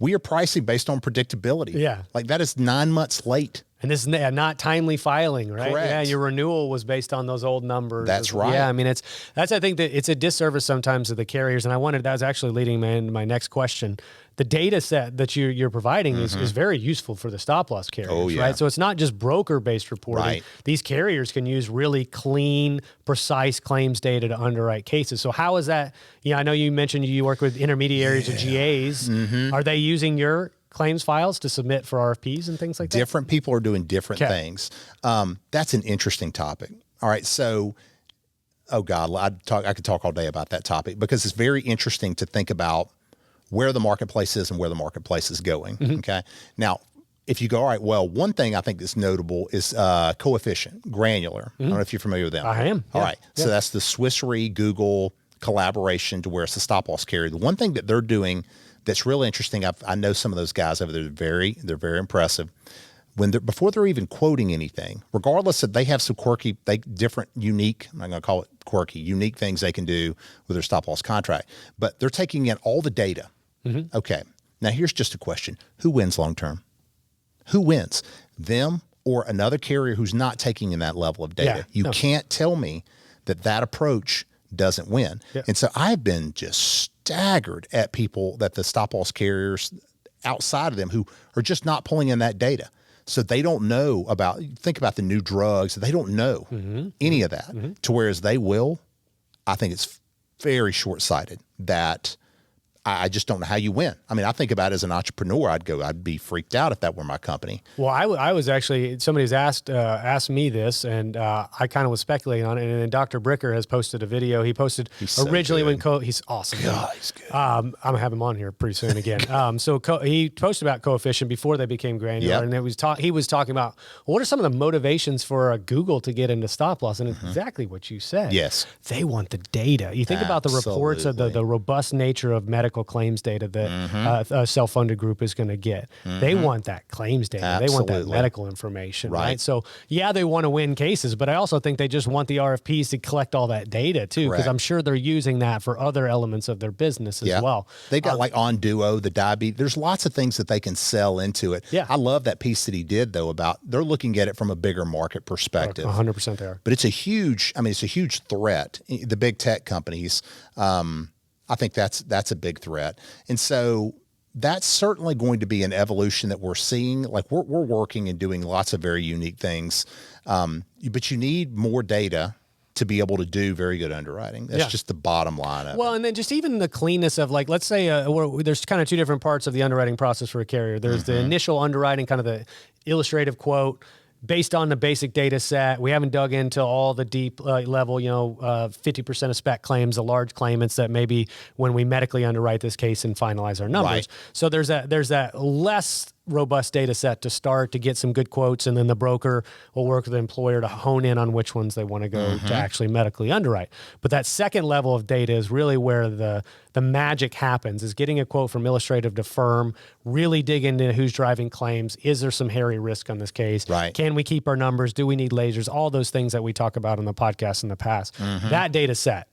we are pricing based on predictability. Yeah. Like that is 9 months late. And this is not timely filing, right? Correct. Yeah, your renewal was based on those old numbers. That's right. Yeah, I mean, I think that it's a disservice sometimes to the carriers. And that was actually leading me into my next question. The data set that you're providing is very useful for the stop loss carriers, right? So it's not just broker-based reporting. Right. These carriers can use really clean, precise claims data to underwrite cases. So how is that? I know you mentioned you work with intermediaries or GAs. Are they using your claims files to submit for RFPs and things like that? Different people are doing different things. That's an interesting topic. All right. So, oh God, I could talk all day about that topic because it's very interesting to think about where the marketplace is and where the marketplace is going. Okay. Now, if you go, all right, well, one thing I think that's notable is coefficient, granular. I don't know if you're familiar with them. I am. All right. So that's the Swiss Re Google collaboration to where it's a stop loss carrier. The one thing that they're doing that's really interesting, I know some of those guys over there, they're very impressive. Before they're even quoting anything, regardless of they have some unique, I'm not going to call it quirky, unique things they can do with their stop loss contract, but they're taking in all the data. Okay. Now here's just a question. Who wins long-term? Who wins? Them or another carrier who's not taking in that level of data? You can't tell me that approach doesn't win. And so I've been just staggered at people that the stop loss carriers outside of them who are just not pulling in that data. So they don't know think about the new drugs. They don't know any of that to whereas they will. I think it's very short-sighted that I just don't know how you win. I mean, I think about it as an entrepreneur, I'd be freaked out if that were my company. Well, I was actually, somebody's asked me this, and I kind of was speculating on it. And then Dr. Bricker has posted a video. He posted originally when he's awesome. God, he's good. I'm gonna have him on here pretty soon again. He posted about coefficient before they became granular, and he was talking about what are some of the motivations for Google to get into stop loss, and it's exactly what you said. Yes, they want the data. You think about the reports of the robust nature of medical claims data that a self-funded group is going to get. They want that claims data. Absolutely. They want that medical information, right? So yeah, they want to win cases, but I also think they just want the RFPs to collect all that data too, because I'm sure they're using that for other elements of their business as well. They got like on Duo, the diabetes. There's lots of things that they can sell into it. Yeah, I love that piece that he did though about they're looking at it from a bigger market perspective. 100% there. But it's a huge threat. The big tech companies. I think that's a big threat. And so that's certainly going to be an evolution that we're seeing. Like we're working and doing lots of very unique things. But you need more data to be able to do very good underwriting. That's just the bottom line of it. And then just even the cleanness of, like, let's say there's kind of two different parts of the underwriting process for a carrier. There's the initial underwriting, kind of the illustrative quote, based on the basic data set. We haven't dug into all the deep level, 50% of spec claims, the large claimants that maybe when we medically underwrite this case and finalize our numbers. Right. So there's that less robust data set to start to get some good quotes, and then the broker will work with the employer to hone in on which ones they want to go to actually medically underwrite. But that second level of data is really where the magic happens, is getting a quote from illustrative to firm, really dig into who's driving claims. Is there some hairy risk on this case? Right. Can we keep our numbers? Do we need lasers? All those things that we talk about on the podcast in the past. That data set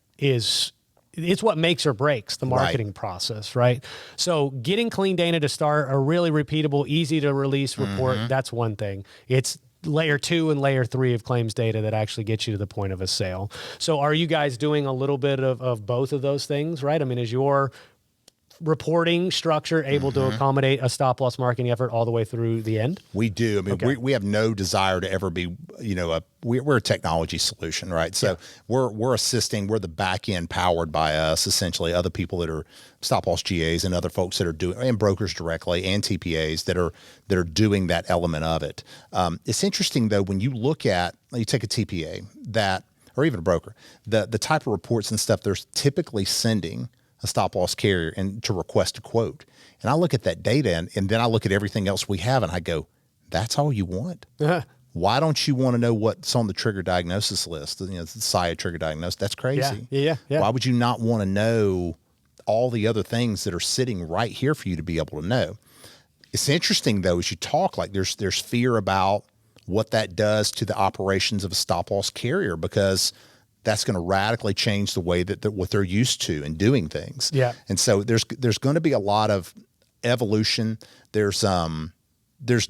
it's what makes or breaks the marketing process, right? So getting clean data to start, a really repeatable, easy to release report, that's one thing. It's layer 2 and layer 3 of claims data that actually gets you to the point of a sale. So are you guys doing a little bit of both of those things, right? I mean, is your reporting structure able to accommodate a stop loss marketing effort all the way through the end? We do. I mean, we have no desire to ever be, we're a technology solution, right? So we're assisting, we're the back end powered by us, essentially other people that are stop loss GAs and other folks that are doing, and brokers directly and TPAs that are doing that element of it. It's interesting though, when you look at, you take a TPA or even a broker, the type of reports and stuff they're typically sending a stop loss carrier and to request a quote. And I look at that data and then I look at everything else we have and I go, that's all you want? Why don't you want to know what's on the trigger diagnosis list? The SIA trigger diagnosis. That's crazy. Yeah. Why would you not want to know all the other things that are sitting right here for you to be able to know? It's interesting though, as you talk, like there's fear about what that does to the operations of a stop loss carrier, because that's going to radically change the way that what they're used to and doing things. Yeah. And so there's going to be a lot of evolution. There's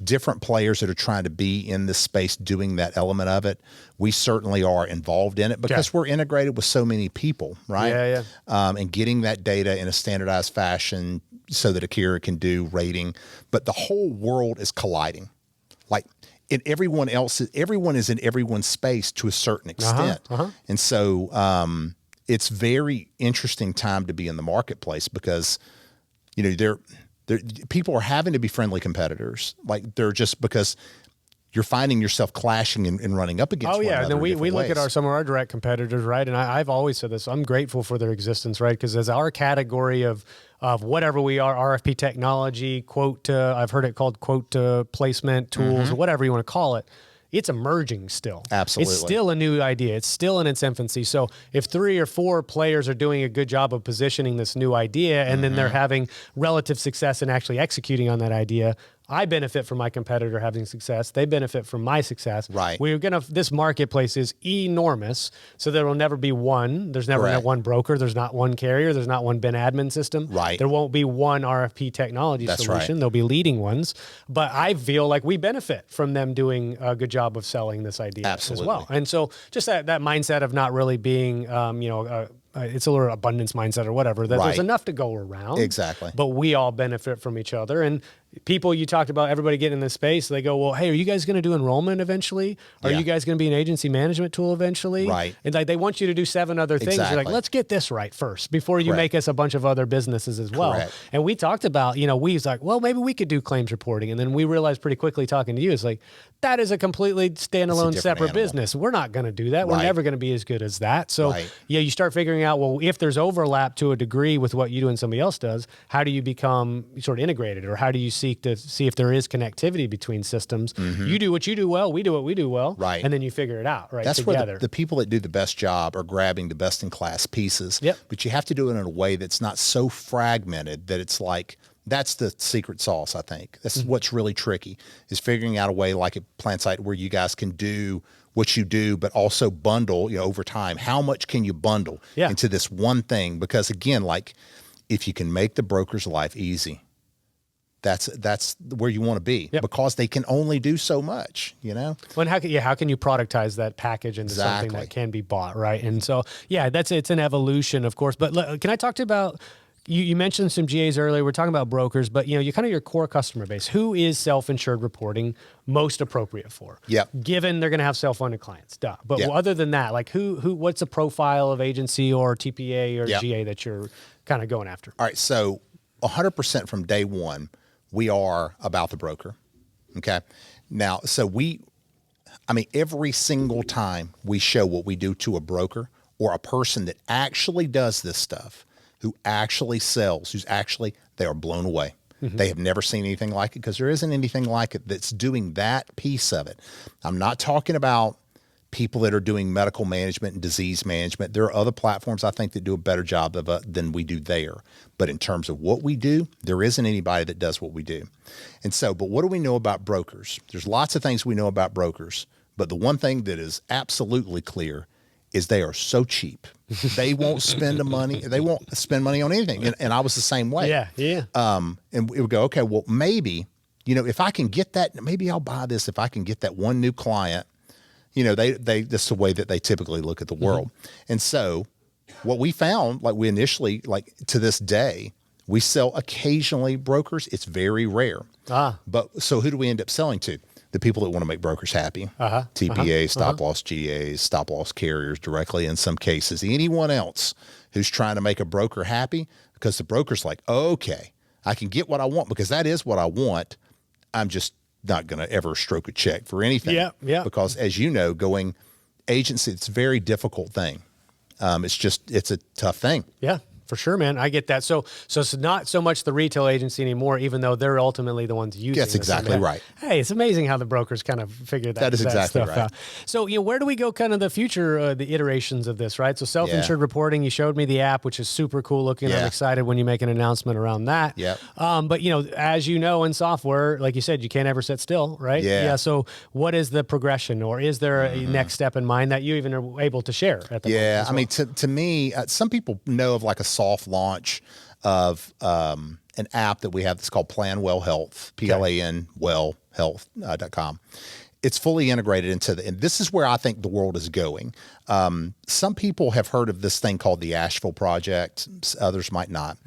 different players that are trying to be in this space doing that element of it. We certainly are involved in it because we're integrated with so many people, right? Yeah. And getting that data in a standardized fashion so that a carrier can do rating. But the whole world is colliding. Like, everyone is in everyone's space to a certain extent. And so it's very interesting time to be in the marketplace because, people are having to be friendly competitors. Like they're just because you're finding yourself clashing and running up against one another. And then we look at some of our direct competitors, right? And I've always said this, I'm grateful for their existence, right? Because as our category of whatever we are, RFP technology, I've heard it called quote placement tools, or whatever you want to call it, it's emerging still. Absolutely. It's still a new idea. It's still in its infancy. So if 3 or 4 players are doing a good job of positioning this new idea, and then they're having relative success in actually executing on that idea, I benefit from my competitor having success. They benefit from my success. Right. This marketplace is enormous. So there will never be one. There's never one broker. There's not one carrier. There's not one bin admin system. Right. There won't be one RFP technology solution. Right. There'll be leading ones. But I feel like we benefit from them doing a good job of selling this idea as well. And so just that mindset of not really being, it's a little abundance mindset or whatever, that there's enough to go around. Exactly. But we all benefit from each other. And people you talked about, everybody getting in this space, they go, well, hey, are you guys going to do enrollment eventually? Are you guys going to be an agency management tool eventually? Right. And like, they want you to do 7 other things. You're like, let's get this right first before you make us a bunch of other businesses as well. Correct. And we talked about, we was like, well, maybe we could do claims reporting. And then we realized pretty quickly talking to you, it's like, that is a completely standalone separate business. We're not going to do that. We're never going to be as good as that. So you start figuring out, well, if there's overlap to a degree with what you do and somebody else does, how do you become sort of integrated, or how do you seek to see if there is connectivity between systems? You do what you do well, we do what we do well, and then you figure it out, right? That's together. where the people that do the best job are grabbing the best in class pieces. But you have to do it in a way that's not so fragmented that it's like, that's the secret sauce, I think. That's what's really tricky, is figuring out a way like at PlanSite where you guys can do what you do, but also bundle, over time. How much can you bundle into this one thing? Because again, like, if you can make the broker's life easy, that's where you want to be, because they can only do so much, Well, and how can you productize that package into something that can be bought, right? And so, it's an evolution, of course. But can I talk to you about, you mentioned some GAs earlier, we're talking about brokers, but you kind of your core customer base. Who is self-insured reporting most appropriate for? Given they're going to have self-funded clients, duh. But other than that, like what's a profile of agency or TPA or GA that you're kind of going after? All right. So 100% from day one, we are about the broker. Okay. Now, so every single time we show what we do to a broker or a person that actually does this stuff, who actually sells, they are blown away. They have never seen anything like it, because there isn't anything like it that's doing that piece of it. I'm not talking about people that are doing medical management and disease management. There are other platforms, I think, that do a better job of than we do there. But in terms of what we do, there isn't anybody that does what we do. And so, but what do we know about brokers? There's lots of things we know about brokers, but the one thing that is absolutely clear is they are so cheap. They won't spend money. They won't spend money on anything. And I was the same way. And we would go, okay, well, maybe, if I can get that, maybe I'll buy this if I can get that one new client. That's the way that they typically look at the world. And so what we found, like we initially, like to this day, we sell occasionally brokers. It's very rare. But so who do we end up selling to? The people that want to make brokers happy, TPA, stop-loss GAs, stop-loss carriers directly in some cases. Anyone else who's trying to make a broker happy, because the broker's like, okay, I can get what I want because that is what I want. I'm just not going to ever stroke a check for anything. Because as you know, going agency, it's a very difficult thing. It's a tough thing. Yeah. For sure, man. I get that. So it's not so much the retail agency anymore, even though they're ultimately the ones using it. That's exactly right. Hey, it's amazing how the brokers kind of figure that is exactly stuff right. out. So, where do we go kind of the future, the iterations of this, right? So self-insured reporting, you showed me the app, which is super cool looking. I'm excited when you make an announcement around that. But, as you know, in software, like you said, you can't ever sit still, right? So what is the progression, or is there a next step in mind that you even are able to share at the moment as well? I mean, to me, some people know of like a soft launch of an app that we have that's called Plan Well Health, PLAN Well Health.com. It's fully integrated into and this is where I think the world is going. Some people have heard of this thing called the Asheville Project. Others might not.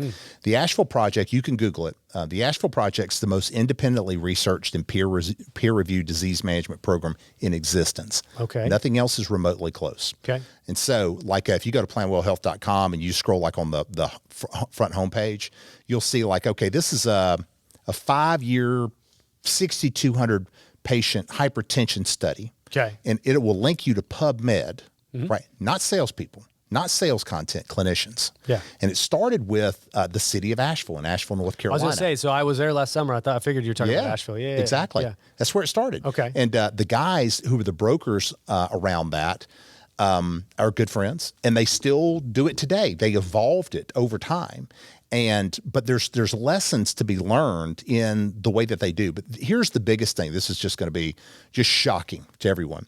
The Asheville Project, you can Google it. The Asheville Project's the most independently researched and peer-reviewed disease management program in existence. Nothing else is remotely close. And so, like if you go to planwellhealth.com and you scroll like on the front homepage, you'll see like, okay, this is a 5-year, 6,200 patient hypertension study. And it will link you to PubMed, right? Not salespeople, not sales content, clinicians. And it started with the city of Asheville in Asheville, North Carolina. I was going to say, so I was there last summer. I figured you were talking about Asheville. Exactly. That's where it started. And the guys who were the brokers around that are good friends, and they still do it today. They evolved it over time. But there's lessons to be learned in the way that they do. But here's the biggest thing. This is just going to be just shocking to everyone.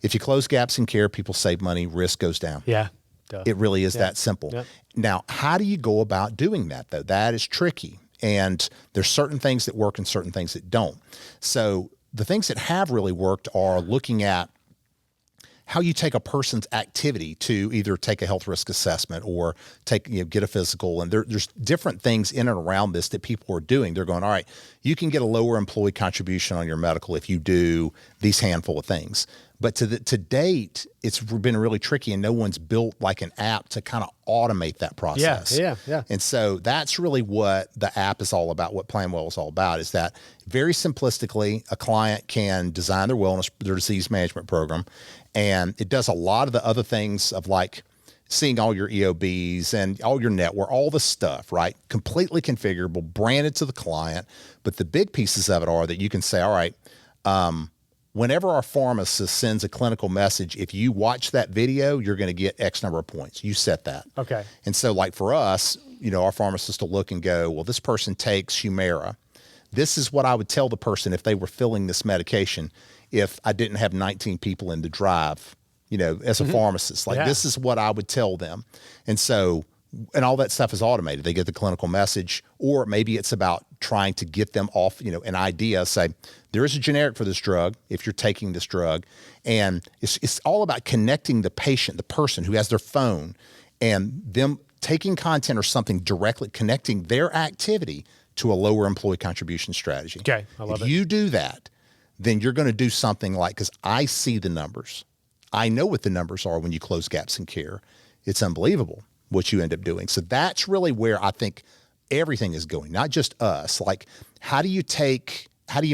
If you close gaps in care, people save money, risk goes down. It really is that simple. Now, how do you go about doing that, though? That is tricky. And there's certain things that work and certain things that don't. So the things that have really worked are looking at how you take a person's activity to either take a health risk assessment or get a physical. And there's different things in and around this that people are doing. They're going, all right, you can get a lower employee contribution on your medical if you do these handful of things. But to date, it's been really tricky, and no one's built like an app to kind of automate that process. Yeah. And so that's really what the app is all about, what PlanWell is all about, is that very simplistically, a client can design their wellness, their disease management program, and it does a lot of the other things of like seeing all your EOBs and all your network, all the stuff, right? Completely configurable, branded to the client. But the big pieces of it are that you can say, all right, whenever our pharmacist sends a clinical message, if you watch that video, you're going to get X number of points. You set that. Okay. And so like for us, our pharmacist will look and go, well, this person takes Humira. This is what I would tell the person if they were filling this medication, if I didn't have 19 people in the drive, as a pharmacist. Like this is what I would tell them. And so, and all that stuff is automated. They get the clinical message, or maybe it's about trying to get them off, an idea, say, there is a generic for this drug if you're taking this drug. And it's all about connecting the patient, the person who has their phone, and them taking content or something directly, connecting their activity to a lower employee contribution strategy. Okay, I love it. If you do that, then you're going to do something like, because I see the numbers. I know what the numbers are when you close gaps in care. It's unbelievable what you end up doing. So that's really where I think everything is going, not just us. Like, how do you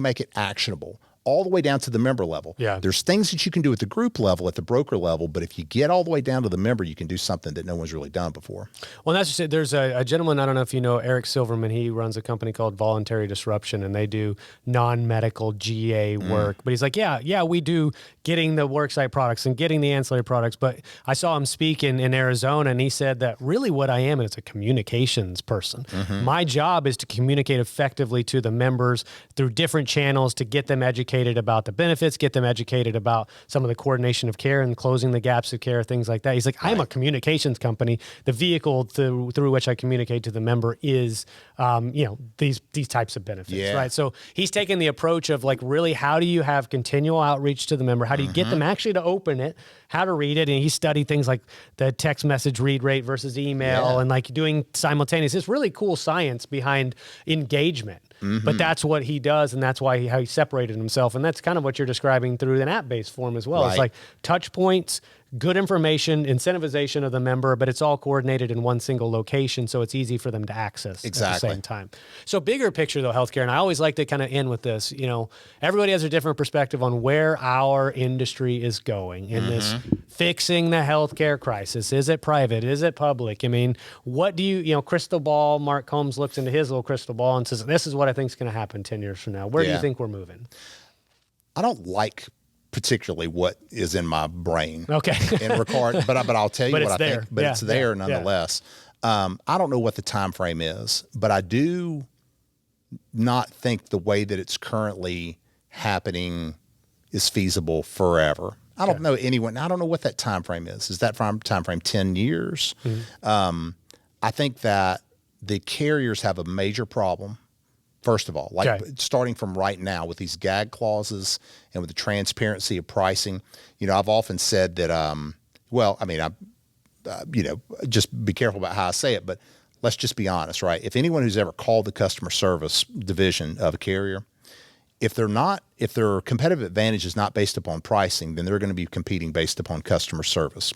make it actionable all the way down to the member level? Yeah. There's things that you can do at the group level, at the broker level, but if you get all the way down to the member, you can do something that no one's really done before. Well, that's just it. There's a gentleman, I don't know if you know, Eric Silverman. He runs a company called Voluntary Disruption, and they do non-medical GA work. But he's like, yeah, we do getting the worksite products and getting the ancillary products. But I saw him speak in Arizona, and he said that really what I am is a communications person. My job is to communicate effectively to the members through different channels to get them educated about the benefits, get them educated about some of the coordination of care and closing the gaps of care, things like that. He's like, I'm a communications company. The vehicle through which I communicate to the member is, these types of benefits, right? So he's taking the approach of like, really, how do you have continual outreach to the member? How do you get them actually to open it, how to read it? And he studied things like the text message read rate versus email and like doing simultaneous. It's really cool science behind engagement. But that's what he does, and that's why how he separated himself. And that's kind of what you're describing through an app-based form as well. Right. It's like touch points, good information, incentivization of the member, but it's all coordinated in one single location, so it's easy for them to access at the same time. So bigger picture, though, healthcare, and I always like to kind of end with this, everybody has a different perspective on where our industry is going in this fixing the healthcare crisis. Is it private? Is it public? I mean, what do you, crystal ball, Mark Combs looks into his little crystal ball and says, this is what I think is going to happen 10 years from now. Where do you think we're moving? I don't like particularly what is in my brain. Okay. in regard, but I'll tell you what I think. But it's there nonetheless. I don't know what the time frame is, but I do not think the way that it's currently happening is feasible forever. I don't know anyone. I don't know what that time frame is. Is that time frame 10 years? I think that the carriers have a major problem. First of all, starting from right now with these gag clauses and with the transparency of pricing, I've often said that, just be careful about how I say it, but let's just be honest, right? If anyone who's ever called the customer service division of a carrier, if their competitive advantage is not based upon pricing, then they're going to be competing based upon customer service.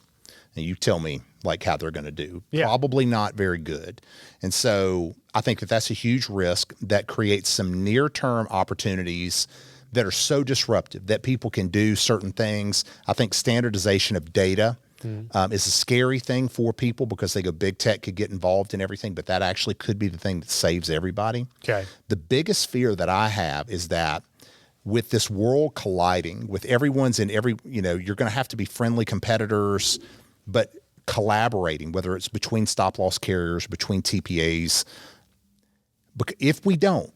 And you tell me how they're going to do. Probably not very good. And so I think that that's a huge risk that creates some near-term opportunities that are so disruptive that people can do certain things. I think standardization of data is a scary thing for people because they go, big tech could get involved in everything, but that actually could be the thing that saves everybody. The biggest fear that I have is that with this world colliding, with everyone's in every, you're going to have to be friendly competitors, but collaborating, whether it's between stop-loss carriers, between TPAs. But if we don't,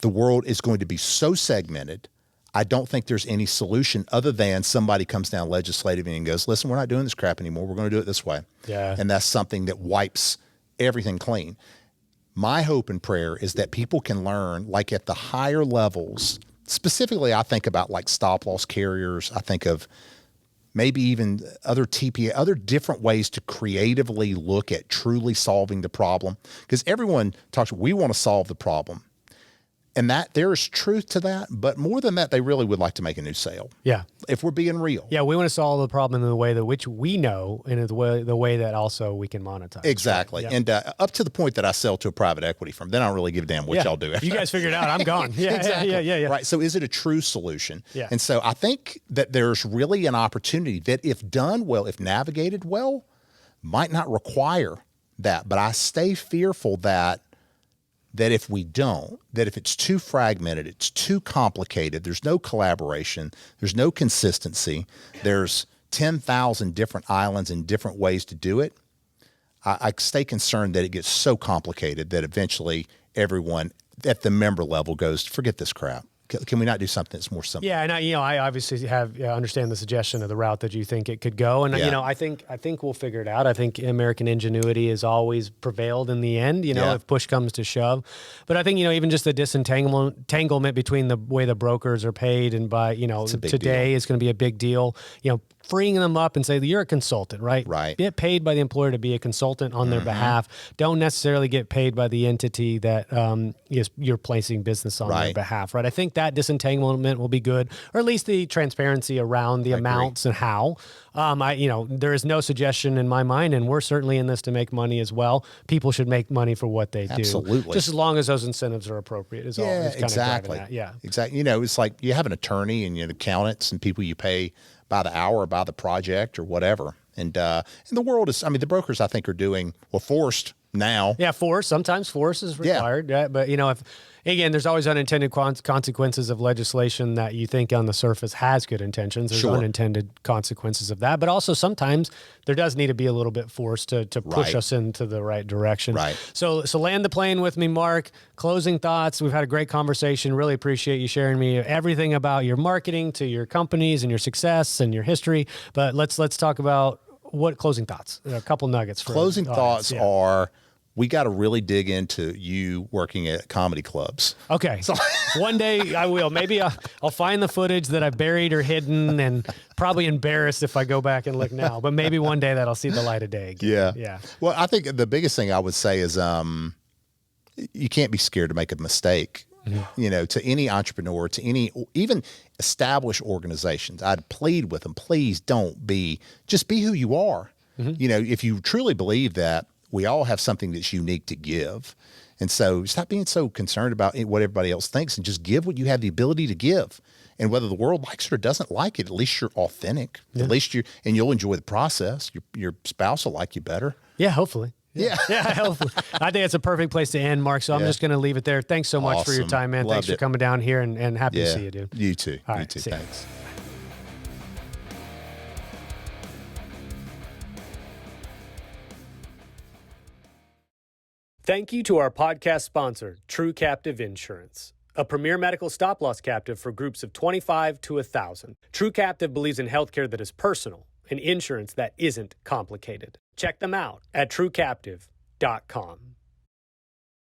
the world is going to be so segmented, I don't think there's any solution other than somebody comes down legislatively and goes, listen, we're not doing this crap anymore. We're going to do it this way. And that's something that wipes everything clean. My hope and prayer is that people can learn, at the higher levels, specifically I think about stop-loss carriers. I think of maybe even other TPA, other different ways to creatively look at truly solving the problem. Because everyone talks, we want to solve the problem. And that there is truth to that, but more than that, they really would like to make a new sale. Yeah. If we're being real. Yeah, we want to solve the problem in the way that which we know and in the way that also we can monetize. Exactly. Right? Yeah. And up to the point that I sell to a private equity firm, then I don't really give a damn what y'all do. You guys figured it out. I'm gone. Yeah, exactly. Yeah. Right. So is it a true solution? Yeah. And so I think that there's really an opportunity that if done well, if navigated well, might not require that. But I stay fearful that if we don't, that if it's too fragmented, it's too complicated, there's no collaboration, there's no consistency, there's 10,000 different islands and different ways to do it, I stay concerned that it gets so complicated that eventually everyone at the member level goes, forget this crap. Can we not do something that's more simple? Yeah, and I obviously understand the suggestion of the route that you think it could go, and I think we'll figure it out. I think American ingenuity has always prevailed in the end. If push comes to shove, but I think even just the disentanglement between the way the brokers are paid and by today is going to be a big deal. Freeing them up and say, you're a consultant, right? Right. Get paid by the employer to be a consultant on their behalf. Don't necessarily get paid by the entity that you're placing business on their behalf, right? I think that disentanglement will be good, or at least the transparency around the amounts and how. There is no suggestion in my mind, and we're certainly in this to make money as well. People should make money for what they do. Absolutely. Just as long as those incentives are appropriate is all. Exactly. Exactly. It's like you have an attorney and accountants and people you pay by the hour or by the project or whatever. And the world is, the brokers I think are doing, forced now. Yeah, sometimes force is required. Yeah. But there's always unintended consequences of legislation that you think on the surface has good intentions. There's unintended consequences of that. But also sometimes there does need to be a little bit force to push us into the right direction. Right. So land the plane with me, Mark. Closing thoughts. We've had a great conversation. Really appreciate you sharing me everything about your marketing to your companies and your success and your history. But let's talk about what closing thoughts. A couple nuggets. Closing thoughts are, we got to really dig into you working at comedy clubs. Okay. So one day I will. Maybe I'll find the footage that I buried or hidden, and probably embarrassed if I go back and look now. But maybe one day that'll see the light of day again. Yeah. Well, I think the biggest thing I would say is you can't be scared to make a mistake. Mm-hmm. To any entrepreneur, to any even established organizations, I'd plead with them, please just be who you are. Mm-hmm. If you truly believe that we all have something that's unique to give. And so stop being so concerned about what everybody else thinks and just give what you have the ability to give. And whether the world likes it or doesn't like it, at least you're authentic. Yeah. At least and you'll enjoy the process. Your spouse will like you better. Yeah, hopefully. Yeah. Hopefully. I think it's a perfect place to end, Mark. So I'm just going to leave it there. Thanks so much for your time, man. Loved Thanks for coming down here and happy to see you, dude. You too. All you right, too. see Thanks. Thank you to our podcast sponsor, True Captive Insurance, a premier medical stop-loss captive for groups of 25 to 1,000. True Captive believes in healthcare that is personal and insurance that isn't complicated. Check them out at truecaptive.com.